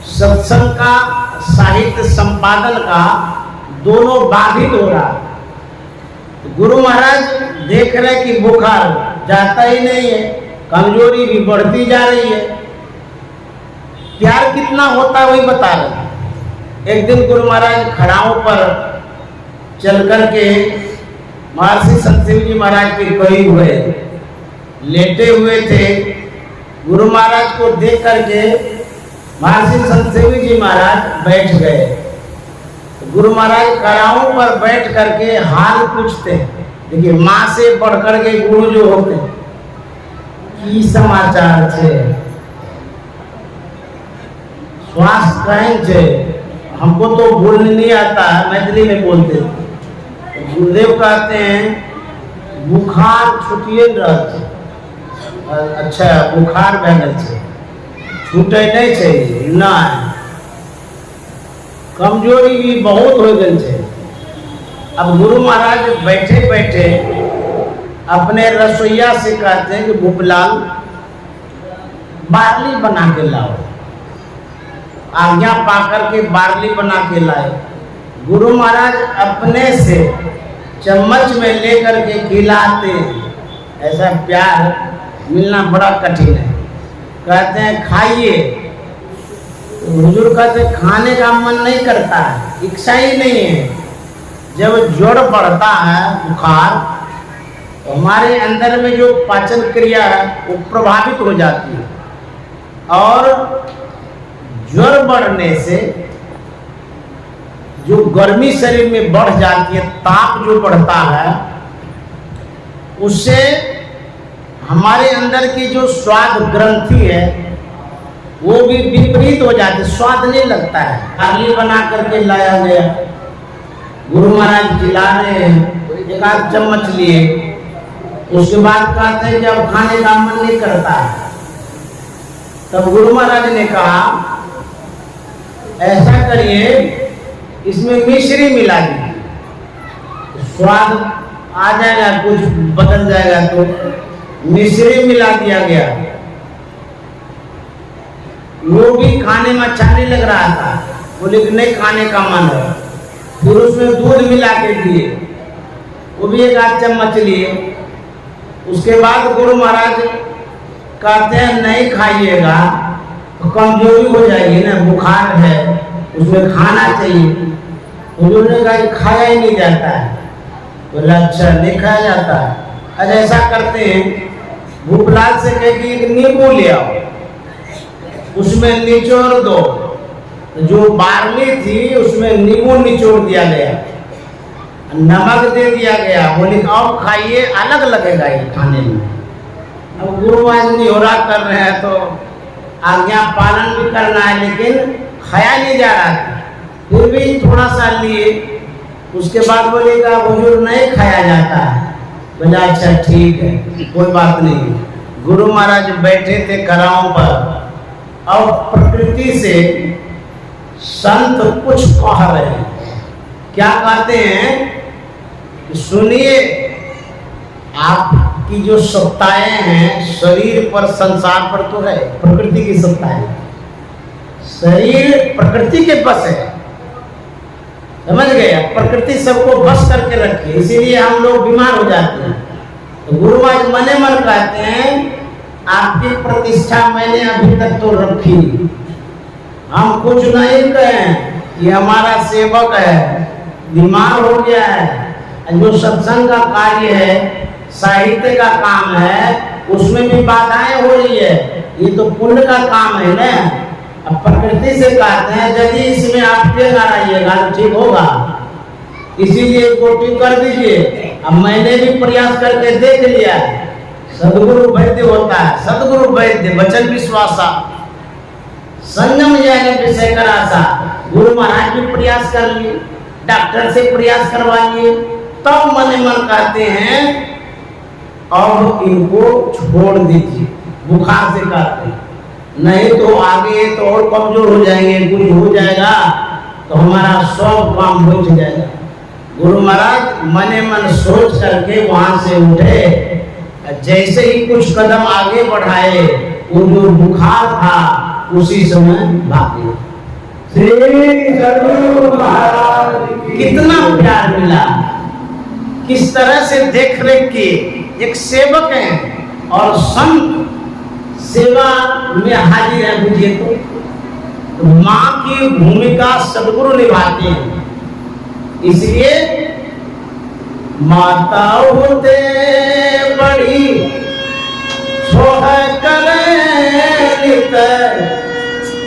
सत्संग का, साहित्य संपादन का, दोनों बाधित हो रहा। तो गुरु महाराज देख रहे कि बुखार जाता ही नहीं है, कमजोरी भी बढ़ती जा रही है, प्यार कितना होता है वही बता रहे। एक दिन गुरु महाराज खड़ाओं पर चल करके महर्षि संत सेवी जी महाराज के करीब हुए, लेटे हुए थे। गुरु महाराज को देख करके महर्षि संत सेवी जी महाराज बैठ गए। तो गुरु महाराज खड़ाओं पर बैठ करके हाल पूछते। देखिए, माँ से बढ़कर के गुरु जो होते, की समाचार छे, स्वास्थ्य कहें छे। हमको तो बोलने नहीं आता, मैथिली में बोलते। गुरुदेव कहते हैं बुखार छुटिए रहते। अच्छा, बुखार भए गेल छै, छूटे नहीं चाहिए, नहीं, कमजोरी भी बहुत हो गई है। अब गुरु महाराज बैठे बैठे अपने रसोईया से कहते हैं कि भूपलाल बार्ली बना के लाओ। आज्ञा पाकर के बार्ली बना के लाए। गुरु महाराज अपने से चम्मच में लेकर के खिलाते। ऐसा प्यार मिलना बड़ा कठिन है। कहते हैं खाइए, हुजूर कहते खाने का मन नहीं करता है, इच्छा ही नहीं है। जब ज्वर बढ़ता है, बुखार, तो हमारे अंदर में जो पाचन क्रिया है वो प्रभावित हो जाती है। और ज्वर बढ़ने से जो गर्मी शरीर में बढ़ जाती है, ताप जो बढ़ता है, उससे हमारे अंदर की जो स्वाद ग्रंथि है वो भी विपरीत हो जाती है, स्वाद नहीं लगता है। बार्ली बना करके लाया गया, गुरु महाराज खिला रहे हैं, एक आध चम्मच लिए। उसके बाद कहते हैं कि अब खाने का मन नहीं करता है। तब गुरु महाराज ने कहा ऐसा करिए, इसमें मिश्री मिला दीजिए, स्वाद आ जाएगा, कुछ बदल जाएगा। तो मिश्री मिला दिया गया। वो भी खाने में अच्छा नहीं लग रहा था, बोले कि नहीं खाने का मन है। फिर उसमें दूध मिला के दिए, वो भी एक आध चम्मच लिए। उसके बाद गुरु महाराज कहते हैं नहीं खाइएगा तो कमजोरी हो जाएगी ना, बुखार है, उसमें खाना चाहिए। उन्होंने कहा कि खाया ही नहीं जाता है। बोला अच्छा, नहीं खाया जाता है। आज ऐसा करते हैं, भूपलाल से कहे कि एक नींबू ले आओ, उसमें निचोड़ दो। जो बार्ली थी उसमें नींबू निचोड़ दिया गया, नमक दे दिया गया। बोले अब खाइए, अलग लगेगा ये खाने में। अब गुरु आज निहोरा कर रहे हैं तो आज्ञा पालन भी करना है, लेकिन खाया नहीं जा रहा था। फिर भी थोड़ा सा लिए। उसके बाद बोलेगा हुजूर नहीं खाया जाता है। बोला अच्छा ठीक है, कोई बात नहीं। गुरु महाराज बैठे थे कराओं पर, और प्रकृति से संत कुछ कह रहे हैं। क्या कहते हैं कि सुनिए, आपकी जो सत्ताएं हैं शरीर पर, संसार पर तो है, प्रकृति की सत्ताएं, शरीर प्रकृति के बस है, समझ गए? प्रकृति सबको बस करके रखी है, इसीलिए हम लोग बीमार हो जाते हैं। तो गुरु महाराज मने मन कहते हैं आपकी प्रतिष्ठा मैंने अभी तक तो रखी, हम कुछ नहीं कहें कि हमारा सेवक है बीमार हो गया है। जो सत्संग का कार्य है, साहित्य का काम है, उसमें भी बाधाएं हो रही है, ये तो पुण्य का काम है ना। अब प्रकृति से कहते हैं यदि इसमें आप टेंगा रहिएगा तो ठीक होगा, इसीलिए कोटि कर दीजिए। अब मैंने भी प्रयास करके देख लिया, सदगुरु वैद्य होता है, सदगुरु वैद्य वचन विश्वासा संयम ज्ञान विषय करासा। गुरु महाराज भी प्रयास कर लिए, डॉक्टर से प्रयास करवा लिए, तब मने मन कहते हैं अब इनको छोड़ दीजिए, बुखार से कहते हैं, नहीं तो आगे तो और कमजोर हो जाएंगे, कुछ हो जाएगा तो हमारा सब काम रुक जाएगा। गुरु महाराज मने मन सोच करके वहां से उठे, जैसे ही कुछ कदम आगे बढ़ाए वो जो बुखार था उसी समय भागे। श्री सद्गुरु महाराज की कितना प्यार मिला, किस तरह से देख रेख की। एक सेवक हैं और संत सेवा में हाजिर है, बुझिए तो माँ की भूमिका सदगुरु निभाते हैं। इसलिए माता होते बड़ी छोह करे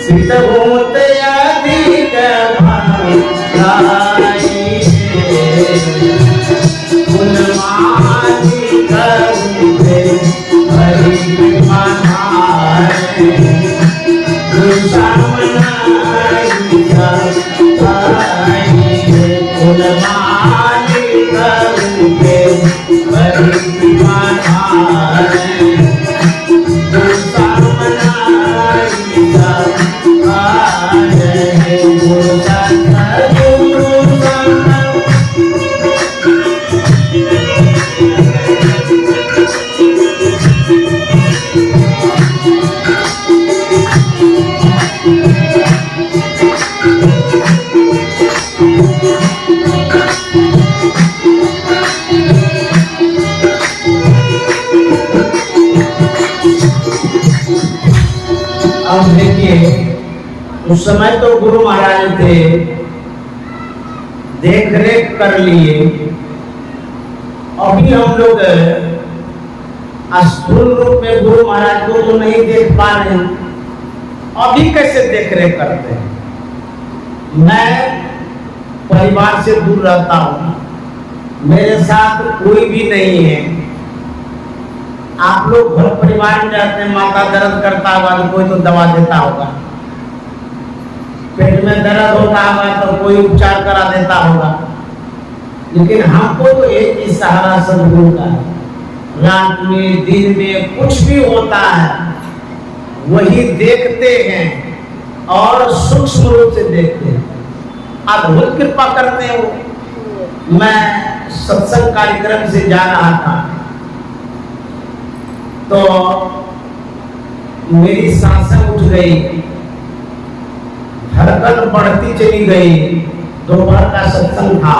पिता होते अधिक भाई गुणमानी करते हरि मनाए दुश्मनाई गुणमानी करते हरि मनाए अब देखिए उस समय तो गुरु महाराज थे, देख रेख कर लिए। अभी हम लोग स्थूल रूप में गुरु महाराज को तो नहीं देख पा रहे हैं, अभी कैसे देख रेख करते हैं? मैं परिवार से दूर रहता हूँ, मेरे साथ कोई भी नहीं है। आप लोग घर परिवार में रहते हैं, माता दर्द करता होगा तो कोई तो दवा देता होगा, पेट में दर्द होता होगा तो कोई उपचार करा देता होगा, लेकिन हमको तो एक ही सहारा सदगुरु का है। रात में दिन में कुछ भी होता है वही देखते हैं और सूक्ष्म रूप से देखते हैं, अद्भुत कृपा करते हैं वो। मैं सत्संग कार्यक्रम से जा रहा था तो मेरी सांसें उठ गई, धड़कन बढ़ती चली गई। दोपहर का सत्संग था,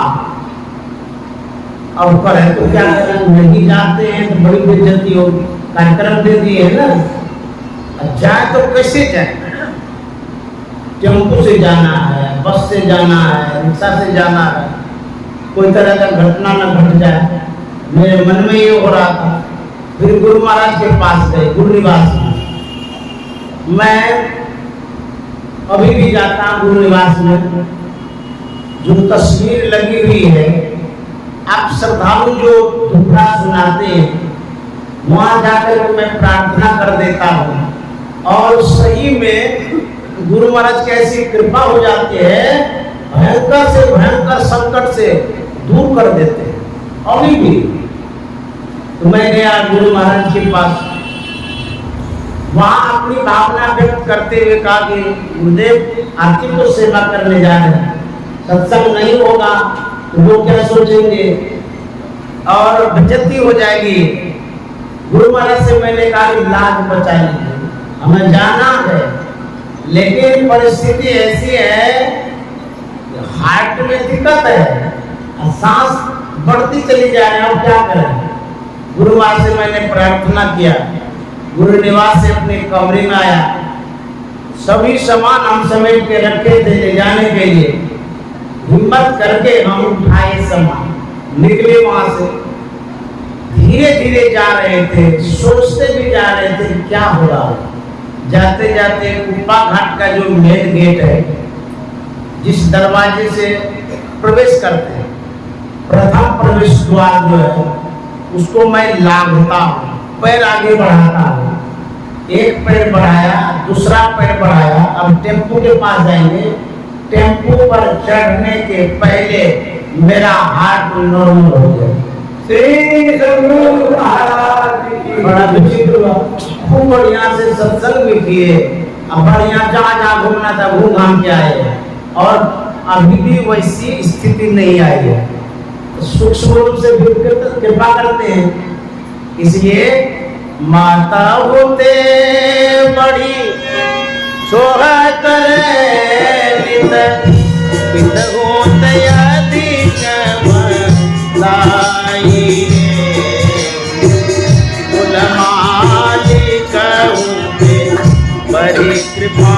अब करें तो क्या करें, नहीं जाते हैं तो बड़ी बेइज्जती होगी, कार्यक्रम दे दिए है ना, जाए तो कैसे जाए? टेम्पो से जाना है, बस से जाना है, रिक्शा से जाना है, कोई तरह का घटना न घट जाए, मेरे मन में ये हो रहा था। फिर गुरु महाराज के पास गए, गुरु निवास में। मैं अभी भी जाता हूँ गुरु निवास में, जो तस्वीर लगी हुई है, आप श्रद्धालु जो धुपड़ा सुनाते हैं, वहां जाकर मैं प्रार्थना कर देता हूँ और सही में गुरु महाराज की ऐसी कृपा हो जाती है, भयंकर से भयंकर संकट से दूर कर देते हैं। अभी भी तो मैं गया गुरु महाराज के पास, वहां अपनी भावना व्यक्त करते हुए कहा कि गुरुदेव आपकी तो सेवा करने जा रहे हैं, सत्संग नहीं होगा तो वो क्या सोचेंगे और बेइज्जती हो जाएगी। गुरु महाराज से मैंने कहा कि लाज बचाइए, हमें जाना है, लेकिन परिस्थिति ऐसी है, हार्ट में दिक्कत है, सांस बढ़ती चली जा रही है। अब क्या करें? गुरुवार से मैंने प्रार्थना किया, गुरु निवास से अपने कमरे में आया, सभी सामान हम समेट के रखे थे ले जाने के लिए। हिम्मत करके हम उठाए सामान, निकले वहां से, धीरे धीरे जा रहे थे, सोचते भी जा रहे थे क्या हो रहा है। जाते जाते कुप्पा घाट का जो मेन गेट है, जिस दरवाजे से प्रवेश करते हैं, प्रथम प्रवेश द्वार जो है, उसको मैं लांघता हूँ, पैर आगे बढ़ाता हूँ। एक पैर बढ़ाया, दूसरा पैर बढ़ाया, अब टेम्पो के पास जाएंगे। टेम्पो पर चढ़ने के पहले मेरा हार्ट नॉर्मल हो गया। श्री सद्गुरु महाराज की बड़ा विचित्र हुआ। खूब बढ़िया से सत्संग भी किए, अब बढ़िया जहाँ जहाँ घूमना था घूम घाम के आए, और अभी भी वैसी स्थिति नहीं आई है। सूक्ष्म रूप से कृपा करते हैं। इसलिए माता होते बड़ी सोहत पित होते अधिक लाई, कुल मालिक होते बड़ी कृपा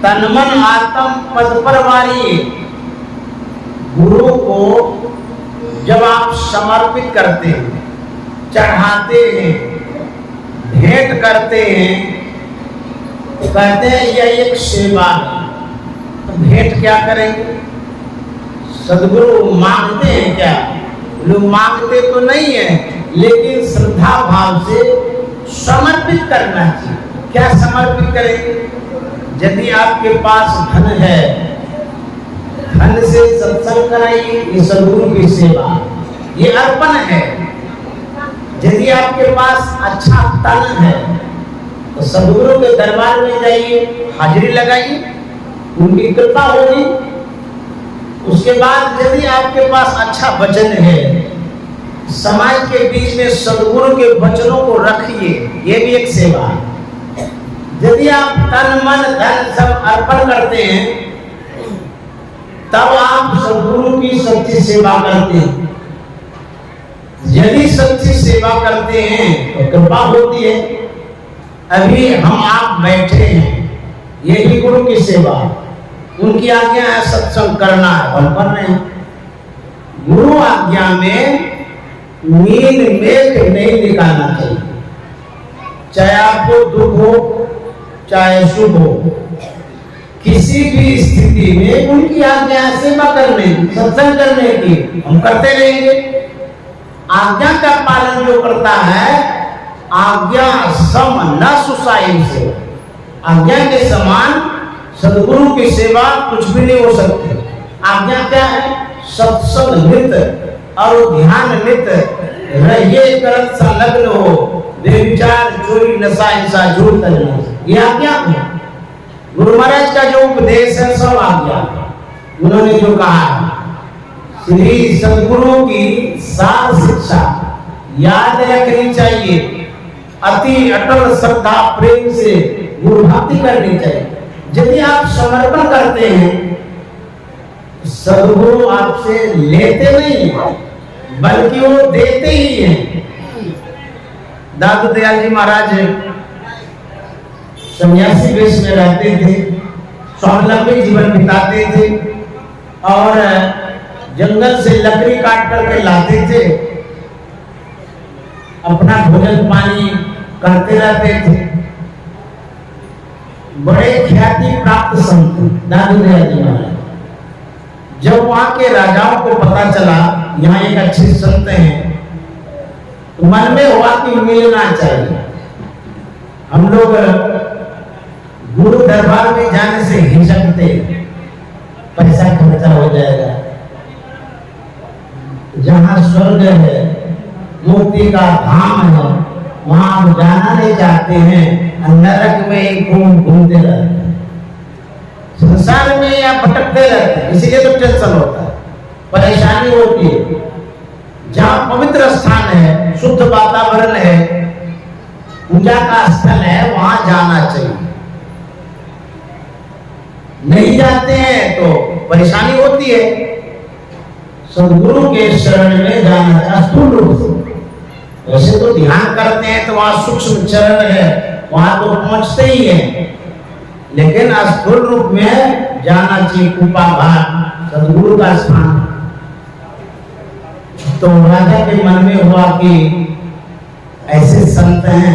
तन मन आत्म पद पर वारी। गुरु को जब आप समर्पित करते हैं, चढ़ाते हैं, भेंट करते हैं, तो कहते हैं यह एक सेवा है। तो भेंट क्या करेंगे? सदगुरु मांगते हैं क्या? लोग मांगते तो नहीं है, लेकिन श्रद्धा भाव से समर्पित करना चाहिए। क्या समर्पित करेंगे? यदि आपके पास धन है, धन से सत्संग कराइए, ये सदगुरु की सेवा, ये अर्पण है। यदि आपके पास अच्छा तन है, तो सदगुरु के दरबार में जाइए, हाजिरी लगाइए, उनकी कृपा होगी। उसके बाद यदि आपके पास अच्छा वचन है, समाज के बीच में सदगुरु के वचनों को रखिए, ये भी एक सेवा है। यदि आप तन मन धन सब अर्पण करते हैं, तब आप सदगुरु की सच्ची सेवा करते हैं। यदि सच्ची सेवा करते हैं तो कृपा होती है। अभी हम आप बैठे हैं, ये भी गुरु की सेवा। उनकी आज्ञा है सत्संग करना है, हम कर रहे हैं। गुरु आज्ञा में मीन मेघ नहीं निकालना चाहिए। चाहे आपको दुख हो, चाहे शुभ हो, किसी भी स्थिति में उनकी आज्ञा सेवा करने की, सत्संग करने की, हम करते रहेंगे। आज्ञा का पालन जो करता है, आज्ञा सम न सुसाई से, आज्ञा के समान सदगुरु की सेवा कुछ भी नहीं हो सकती। आज्ञा क्या है? सत्संग नित और ध्यान नित रहिए करत संलग्न हो, व्यभिचार चोरी नशा हिंसा झूठ तजन। ये आज्ञा है। गुरु महाराज का जो उपदेश है सब आज्ञा है। उन्होंने जो कहा श्री सद्गुरु की सार शिक्षा याद रखनी चाहिए, अति अटल श्रद्धा प्रेम से गुरु भक्ति करनी चाहिए। यदि आप समर्पण करते हैं, सद्गुरु आपसे लेते नहीं बल्कि वो देते ही हैं। दादू दयाल जी महाराज सन्यासी वेश में रहते थे, स्वावलंबी जीवन बिताते थे और जंगल से लकड़ी काट करके लाते थे, अपना भोजन पानी करते रहते थे। बड़े ख्याति प्राप्त संत दादू दयाल जी महाराज। जब वहां के राजाओं को पता चला यहाँ एक अच्छे संत हैं, तो मन में हुआ कि मिलना चाहिए। हम लोग गुरु दरबार में जाने से हिचकते, पैसा खर्चा हो जाएगा। जहाँ स्वर्ग है, मुक्ति का धाम है, वहां हम जाना नहीं चाहते हैं, नरक में ही घूमते रहते हैं, संसार में या भटकते रहते हैं। इसीलिए तो टेंशन होता है, परेशानी होती है। जहाँ पवित्र स्थान है, शुद्ध वातावरण है, पूजा का स्थल है, वहां जाना चाहिए। नहीं जाते हैं तो परेशानी होती है। सद्गुरु के शरण में जाना चाहिए स्थूल रूप से। वैसे तो ध्यान करते हैं तो वहां सूक्ष्म चरण है, वहां तो पहुंचते ही हैं, लेकिन स्थूल रूप में जाना चाहिए। कृपा भाग सद्गुरु का स्थान। तो राजा के मन में हुआ कि ऐसे संत हैं,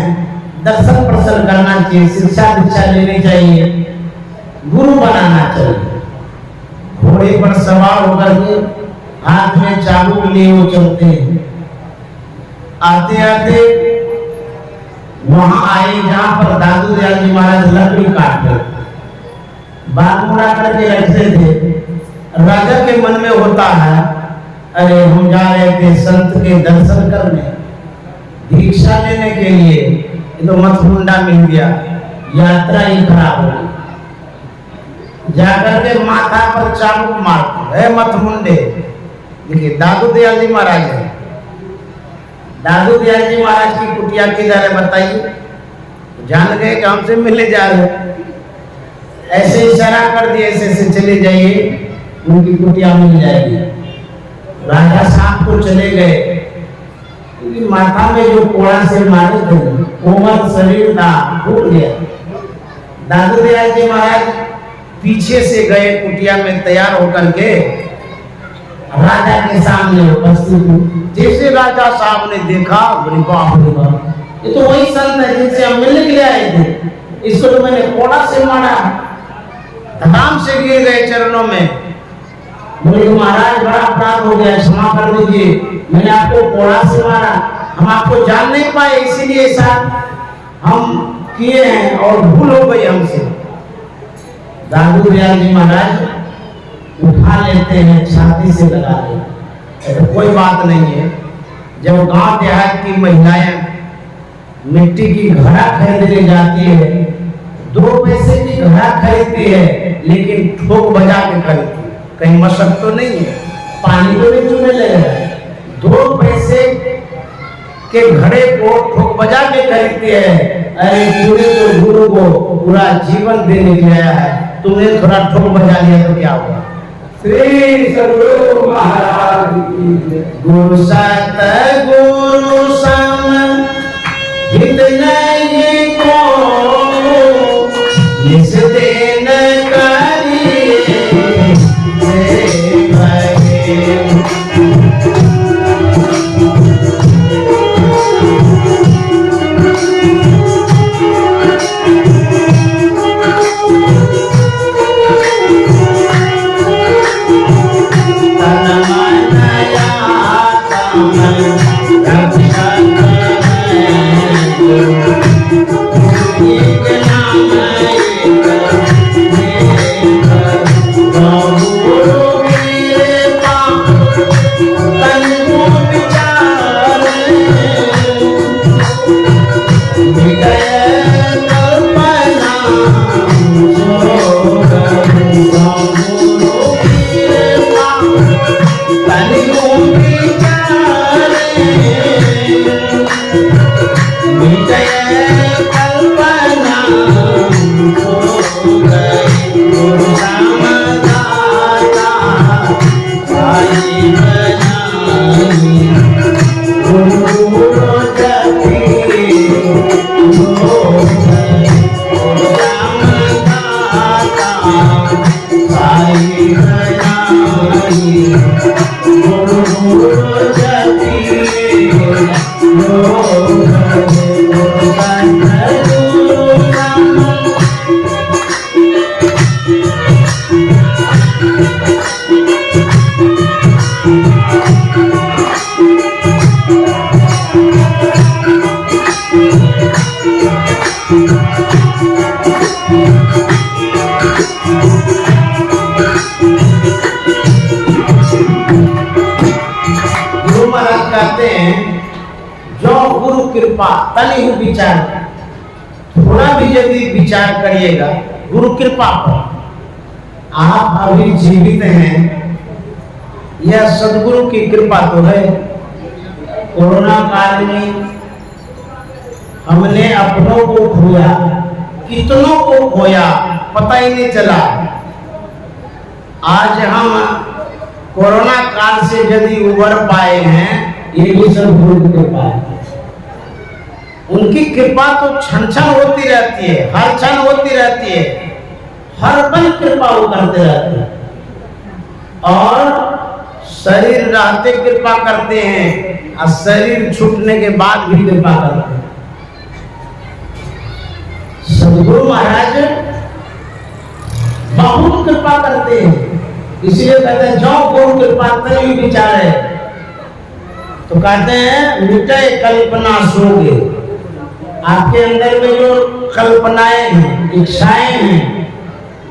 दर्शन प्रसन्न करना चाहिए, शिक्षा दीक्षा लेनी चाहिए, गुरु बनाना चाहिए। घोड़े पर सवार होकर के हाथ में चाबुक लिए वो चलते हैं। आते आते वहां आए जहां पर दादू दयाल जी महाराज लकड़ी काट रहे, बाल मुड़ा करके रखते थे। राजा के मन में होता है, अरे हम जा रहे थे संत के दर्शन करने, दीक्षा लेने के लिए, ये तो मथमुंडा मिल गया, यात्रा ही खराब हो गई। जाकर के माथा पर चाबुक मारते, है मथमुंडे। देखिए दादू दयाल जी महाराज है। दादू दयाल जी महाराज की कुटिया किधर है बताइए? जान गए कि हमसे मिलने जा रहे, ऐसे इशारा कर दिए, ऐसे ऐसे चले जाइए, उनकी कुटिया मिल जाएगी। राजा साहब को चले गए, क्योंकि माथा में जो कोड़ा से मारे थे, कोमल शरीर था, टूट गया। दादू दयाल जी महाराज पीछे से गए कुटिया में तैयार होकर के, राजा के सामने उपस्थित हुए। जैसे राजा साहब ने देखा, बड़ी बाप, ये तो वही संत है जिनसे हम मिलने के लिए आए थे, इसको तो मैंने कोड़ा से मारा। धड़ाम से गिर गए चरणों में, बोले महाराज बड़ा अपराध हो गया, क्षमा कर दीजिए, मैंने आपको कोड़ा से मारा, हम आपको जान नहीं पाए, इसीलिए ऐसा हम किए हैं और भूल हो गई हमसे। दादू दयाल जी महाराज उठा लेते हैं, छाती से लगा लेते, तो कोई बात नहीं है। जब गांव देहात की महिलाएं मिट्टी की घड़ा खरीदने जाती है, 2 पैसे की घड़ा खरीदती है, लेकिन ठोक बजा के खरीदती है, कहीं मशक तो नहीं है, पानी तो नहीं चूने लगेगा। 2 पैसे के घड़े को ठोक बजा के खरीदती है। अरे तूने तो गुरु को पूरा जीवन देने के आया है, तुमने थोड़ा ठोक बजा लिया तो क्या हुआ? श्री सद्गुरु महाराज की गुरु सत गुरु सम हित नहीं को निस दिन करिए Thank you. कहते हैं जो गुरु कृपा तनि ही विचार, थोड़ा भी यदि विचार करिएगा गुरु कृपा पर, आप अभी जीवित हैं, यह सदगुरु की कृपा तो है। कोरोना काल में हमने अपनों को खोया, कितनों को खोया पता ही नहीं चला। आज हम कोरोना काल से यदि उबर पाए हैं, ये भी सब गुरु की कृपा है। उनकी कृपा तो क्षण क्षण होती रहती है, हर क्षण होती रहती है, हर पल कृपा वो करते रहते हैं। और शरीर रहते कृपा करते हैं और शरीर छूटने के बाद भी कृपा करते हैं। सदगुरु महाराज बहुत कृपा करते हैं, इसलिए कहते हैं जो गुरु कृपा तनि विचार है। तो कहते हैं मिटे कल्पना सोगे, आपके अंदर में जो कल्पनाएं हैं, इच्छाएं हैं,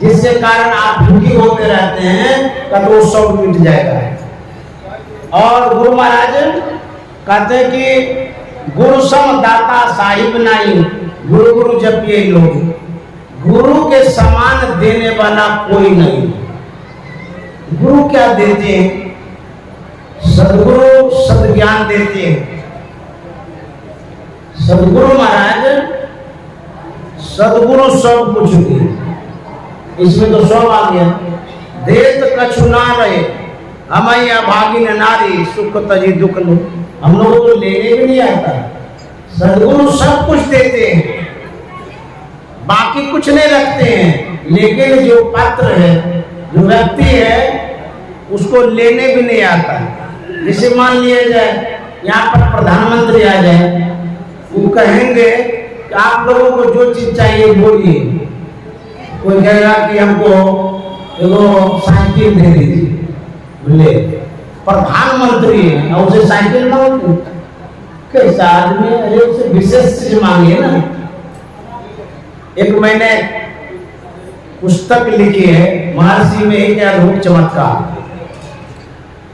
जिसके कारण आप दुखी होते रहते हैं, तो वो सब मिट जाएगा। और गुरु महाराज कहते हैं कि गुरु सम दाता साहिब नहीं, गुरु गुरु जपिए लोग, गुरु के समान देने वाला कोई नहीं। गुरु क्या देते हैं? सदगुरु सदज्ञान देते हैं। सदगुरु महाराज सदगुरु सब कुछ दिए, इसमें तो सब आ गया। देत कछु ना रहे हम अभागिन नारी, सुख तजी दुख लो। हम लोग तो लेने भी नहीं आता, सदगुरु सब कुछ देते हैं, बाकी कुछ नहीं रखते हैं। लेकिन जो पात्र है, जो व्यक्ति है, उसको लेने भी नहीं आता। जैसे मान लिया जाए यहाँ पर प्रधानमंत्री आ जाए, वो कहेंगे कि आप लोगों को जो चीज चाहिए बोलिए। कोई कहेगा कि हमको एगो साइकिल दे दीजिए, बोले प्रधानमंत्री है और उसे साइकिल ना हो, कैसा आदमी है? अरे उसे विशेष चीज मांगे ना। एक मैंने पुस्तक लिखी है महर्षि में एक अद्भुत चमत्कार,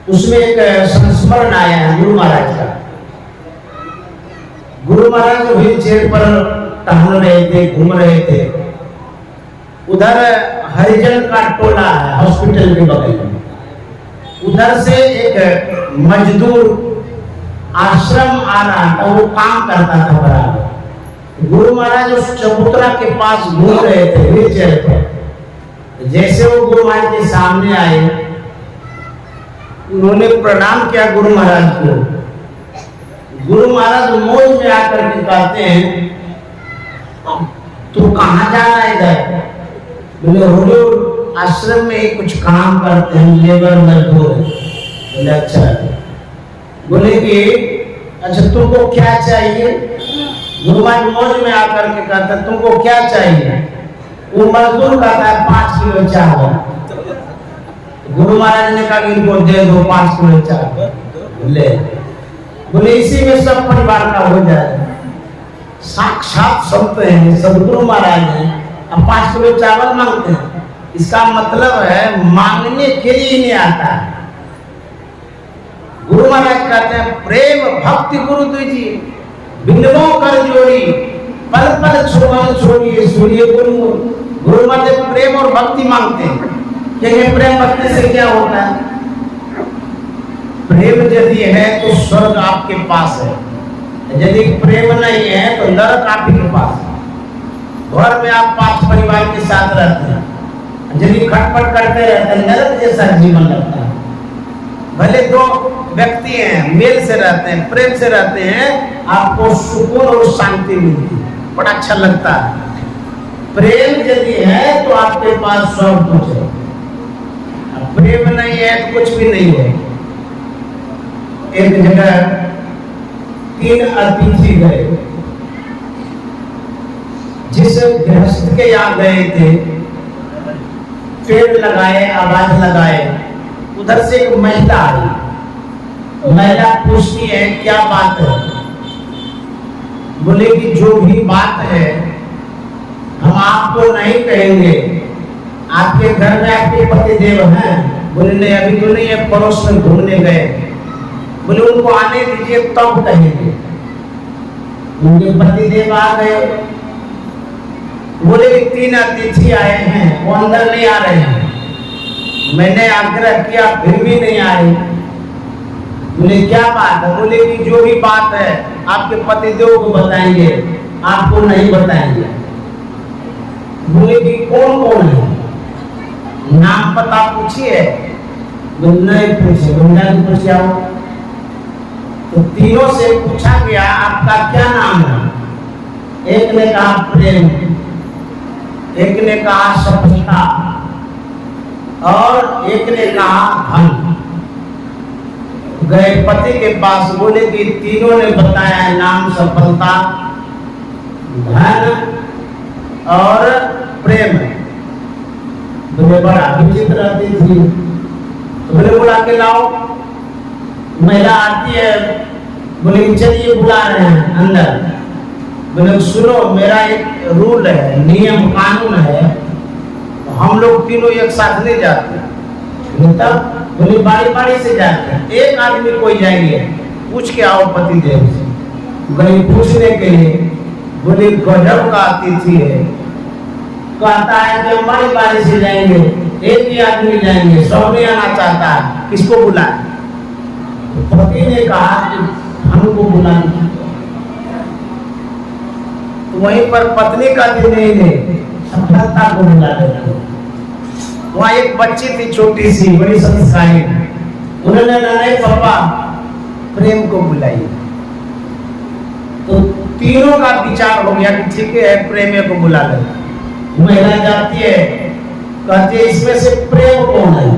उसमें एक संस्मरण आया है गुरु महाराज का। गुरु महाराज व्हील चेयर पर टहल रहे थे, घूम रहे थे। उधर हरिजन का टोला है हॉस्पिटल के बगल में, उधर से एक मजदूर आश्रम आ रहा था, वो काम करता था बराबर। गुरु महाराज उस चबूतरा के पास घूम रहे थे व्हील चेयर पर। जैसे वो गुरु महाराज के सामने आए, उन्होंने प्रणाम किया गुरु महाराज को। गुरु महाराज मौज में आकर के कहते हैं, तू कहाँ जा रहा है इधर? बोले हुजूर आश्रम में कुछ काम करते हैं, लेबर मजदूर। बोले अच्छा। बोले कि अच्छा तुमको क्या चाहिए? गुरु महाराज मौज में आकर के कहते हैं तुमको क्या चाहिए? वो मजदूर कहता है 5 किलो चावल। गुरु महाराज ने कहा कि इनको दे दो 5 किलो चावल। ले बोले इसी में सब परिवार का हो जाएगा। साक्षात संत हैं सदगुरु महाराज हैं, अब 5 किलो चावल मांगते हैं। इसका मतलब है मांगने के लिए नहीं आता। गुरु महाराज कहते हैं प्रेम भक्ति गुरु दीजिए, बिंदुओं कर जोड़ी, पल पल छोड़िए सूर्य गुरु। गुरु महाराज प्रेम और भक्ति मांगते हैं। कहेंगे प्रेम भक्ति से क्या होता है? प्रेम यदि है तो स्वर्ग आपके पास है, यदि प्रेम नहीं है तो नरक आपके पास है। घर में आप 5 परिवार के साथ रहते हैं, यदि खटपट करते रहते हैं नरक जैसा जीवन लगता है। भले 2 व्यक्ति हैं, मेल से रहते हैं, प्रेम से रहते हैं, आपको सुकून और शांति मिलती है, बड़ा अच्छा लगता है। प्रेम यदि है तो आपके पास सब कुछ है, प्रेम नहीं है तो कुछ भी नहीं है। एक जगह 3 अतिथि गए, जिस गृहस्थ के यहाँ गए थे, पेड़ लगाए, आवाज लगाए, उधर से एक महिला आई। महिला पूछती है क्या बात है? बोले कि जो भी बात है हम आपको नहीं कहेंगे, आपके घर में आपके पतिदेव हैं। बोले नहीं, अभी तो नहीं है, पड़ोस में घूमने गए। बोले उनको आने दीजिए तब कहेंगे। उनके पतिदेव आ गए। बोले 3 अतिथि आए हैं, वो अंदर नहीं आ रहे हैं। मैंने आग्रह किया फिर भी नहीं आए। बोले क्या बात है? बोले कि जो भी बात है आपके पतिदेव को बताएंगे, आपको नहीं बताएंगे। बोले कि कौन कौन है? नाम पता पूछिए। नहीं पूछे, गुंडा ने पूछ आओ। तो तीनों से पूछा गया आपका क्या नाम है? एक ने कहा प्रेम, एक ने कहा सफलता और एक ने कहा धन। गए पति के पास, बोले कि तीनों ने बताया नाम सफलता, धन और प्रेम। बोले बड़ा विचित्र अतिथि। बोले बुला के लाओ। महिला आती है, बोले चलिए बुला रहे हैं अंदर। बोले सुनो, मेरा एक रूल है, नियम कानून है, तो हम लोग तीनों एक साथ नहीं जाते। तब बोले बारी बारी से जाते हैं, एक आदमी कोई जाएंगे, पूछ के आओ पतिदेव से। गई पूछने के लिए। बोले गजब का अतिथि है, कहता है कि हम बारी बारी से जाएंगे, एक ही आदमी जाएंगे, सब नहीं आना चाहता है, किसको बुलाए? तो पति ने कहा कि हमको बुलाना। तो वहीं पर पत्नी का दिन नहीं, सफलता को बुला देते। वहाँ एक बच्ची थी छोटी सी, बड़ी संस्कारी। उन्होंने नहीं पापा प्रेम को बुलाइए। तो तीनों का विचार हो गया कि ठीक है प्रेम को बुला ले। महिला जाती है, कहती है इसमें से प्रेम कौन है?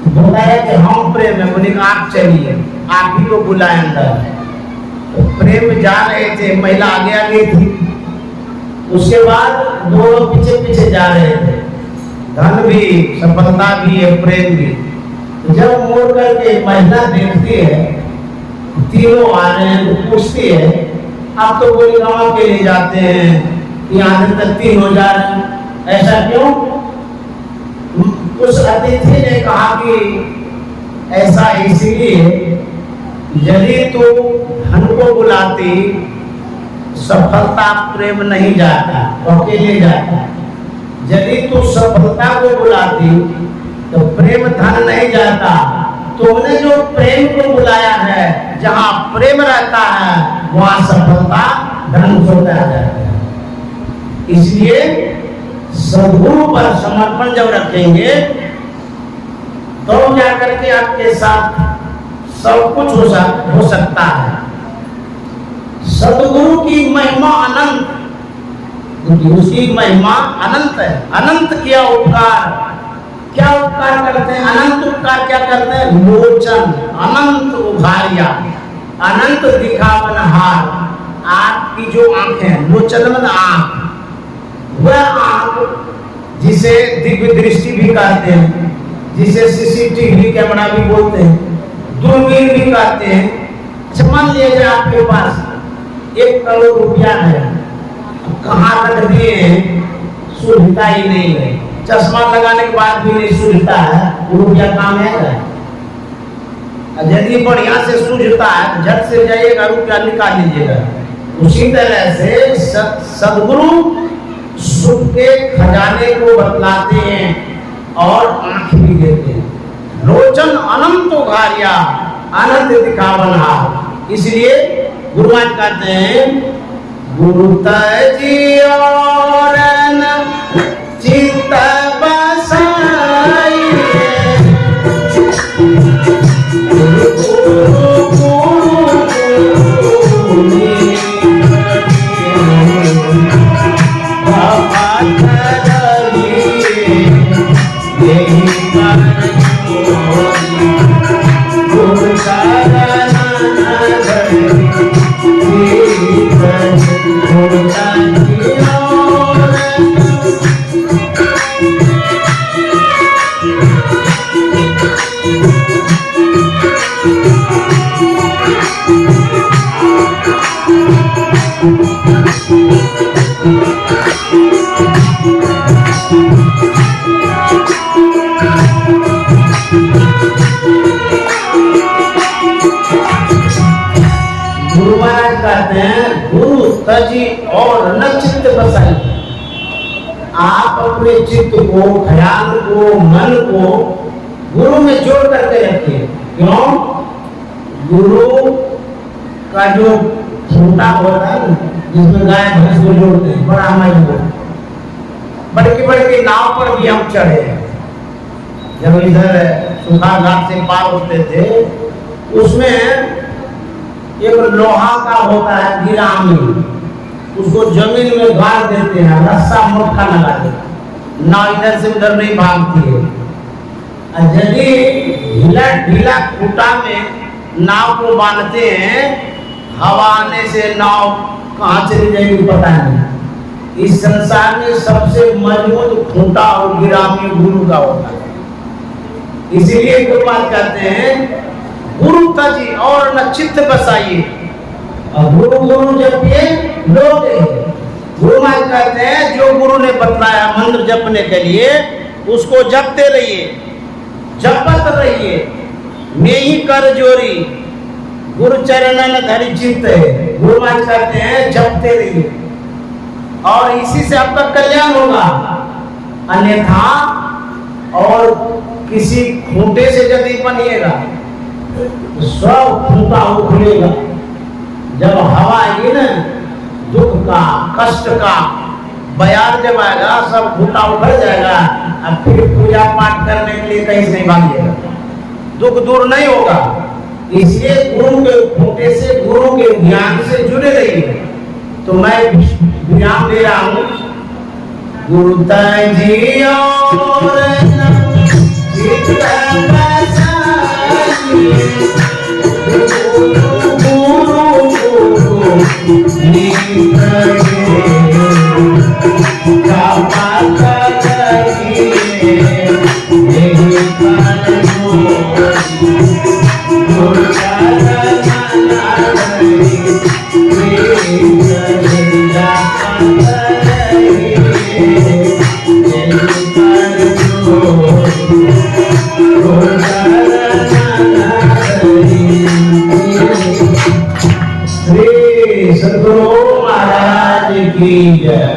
बोला है कि हम प्रेम है। बोले आप चलिए, आप ही को बुलाए अंदर। तो प्रेम जा रहे थे, महिला आगे आगे थी। उसके बाद दोनों पीछे पीछे जा रहे थे। धन भी, सफलता भी है, प्रेम भी। तो जब मोड़ करके महिला देखती है तीनों आ रहे हैं, तो पूछती है आप तो बोले गाँव के लिए जाते हैं, यहाँ तक 3 हो जा रहे हैं, ऐसा क्यों? उस अतिथि ने कहा कि ऐसा इसलिए, यदि तो धन को बुलाती सफलता प्रेम नहीं जाता, अकेले जाता। यदि तू सफलता को बुलाती तो प्रेम धन नहीं जाता। तुमने जो प्रेम को बुलाया है, जहाँ प्रेम रहता है वहाँ सफलता धन होता है। इसलिए सद्गुरु पर समर्पण जब रखेंगे तो जाकर के आपके साथ सब कुछ हो सकता है। सद्गुरु की महिमा अनंत, उसकी महिमा अनंत है। अनंत क्या उपकार करते हैं? अनंत उपकार क्या करते हैं? लोचन, अनंत उघारिया, अनंत दिखावनहार। आपकी जो आंख है, लोचन में आंख, वह आंख जिसे दिव्य दृष्टि भी कहते हैं, जिसे सीसीटीवी कैमरा भी बोलते हैं, दूरबीन भी कहते हैं। अच्छा मान लीजिए आपके पास 1 करोड़ रुपया है, कहाँ रख दिए सुविधा ही नहीं है, चश्मा लगाने के बाद भी नहीं सूझता है, रुपया काम है। यदि बढ़िया से सूझता है तो झट से जाइएगा, रुपया निकाल लीजिएगा। उसी तरह से सद्गुरु सुख के खजाने को बतलाते हैं और आंख भी देते हैं। लोचन अनंत उघारिया, अनंत दिखावनहार। इसलिए गुरु महाराज कहते हैं गुरु तजी और चित्त बसाई, गुरु गुरु महाराज कहते हैं गुरु तजी और न चित्त बसाई। आप अपने चित्त को, ख्याल को, मन को गुरु में जोड़ करके रखिए। क्यों? गुरु का जो छोटा होता है जिसमें गाय भैंस को जोड़ते हैं, बड़ा मजबूत, बड़की नाव पर भी हम चढ़े हैं। जब इधर सुखा घाट से पार होते थे, उसमें एक लोहा का होता है गिरामी, उसको जमीन में गाड़ देते हैं, रस्सा मोटा लगा देते, नाव इधर से उधर नहीं भागती है। यदि ढीला खूंटा में नाव को बांधते हैं, हवा आने से नाव कहाँ चली जाएगी पता नहीं। इस संसार में सबसे मजबूत खूंटा और गिरामी गुरु का होता है। इसीलिए गुरुपाद कहते हैं गुरु तजी और न चित्त बसाइए। और गुरु गुरु जपिए लोग। गुरु महाराज कहते हैं जो गुरु ने बतलाया मंत्र जपने के लिए उसको जपते रहिए, जपत रहिए। मैं ही कर जोरी गुरु चरणन धरि चित्त है। गुरु महाराज कहते हैं जपते रहिए और इसी से आपका कल्याण होगा। अन्यथा और किसी खूंटे से यदि बनिएगा सब खूंटा उखड़ेगा। जब हवा आएगी ना दुख का, कष्ट का बयार जब आएगा, सब खूंटा उखड़ जाएगा। अब फिर पूजा पाठ करने के लिए कहीं से नहीं भागिएगा, दुख दूर नहीं होगा। इसलिए गुरु के खूंटे से, गुरु के ज्ञान से जुड़े रहिए। तो मैं विराम दे रहा हूँ। गुरु तजी और चित्त बसाइए, श्री सद्गुरु महाराज की जय।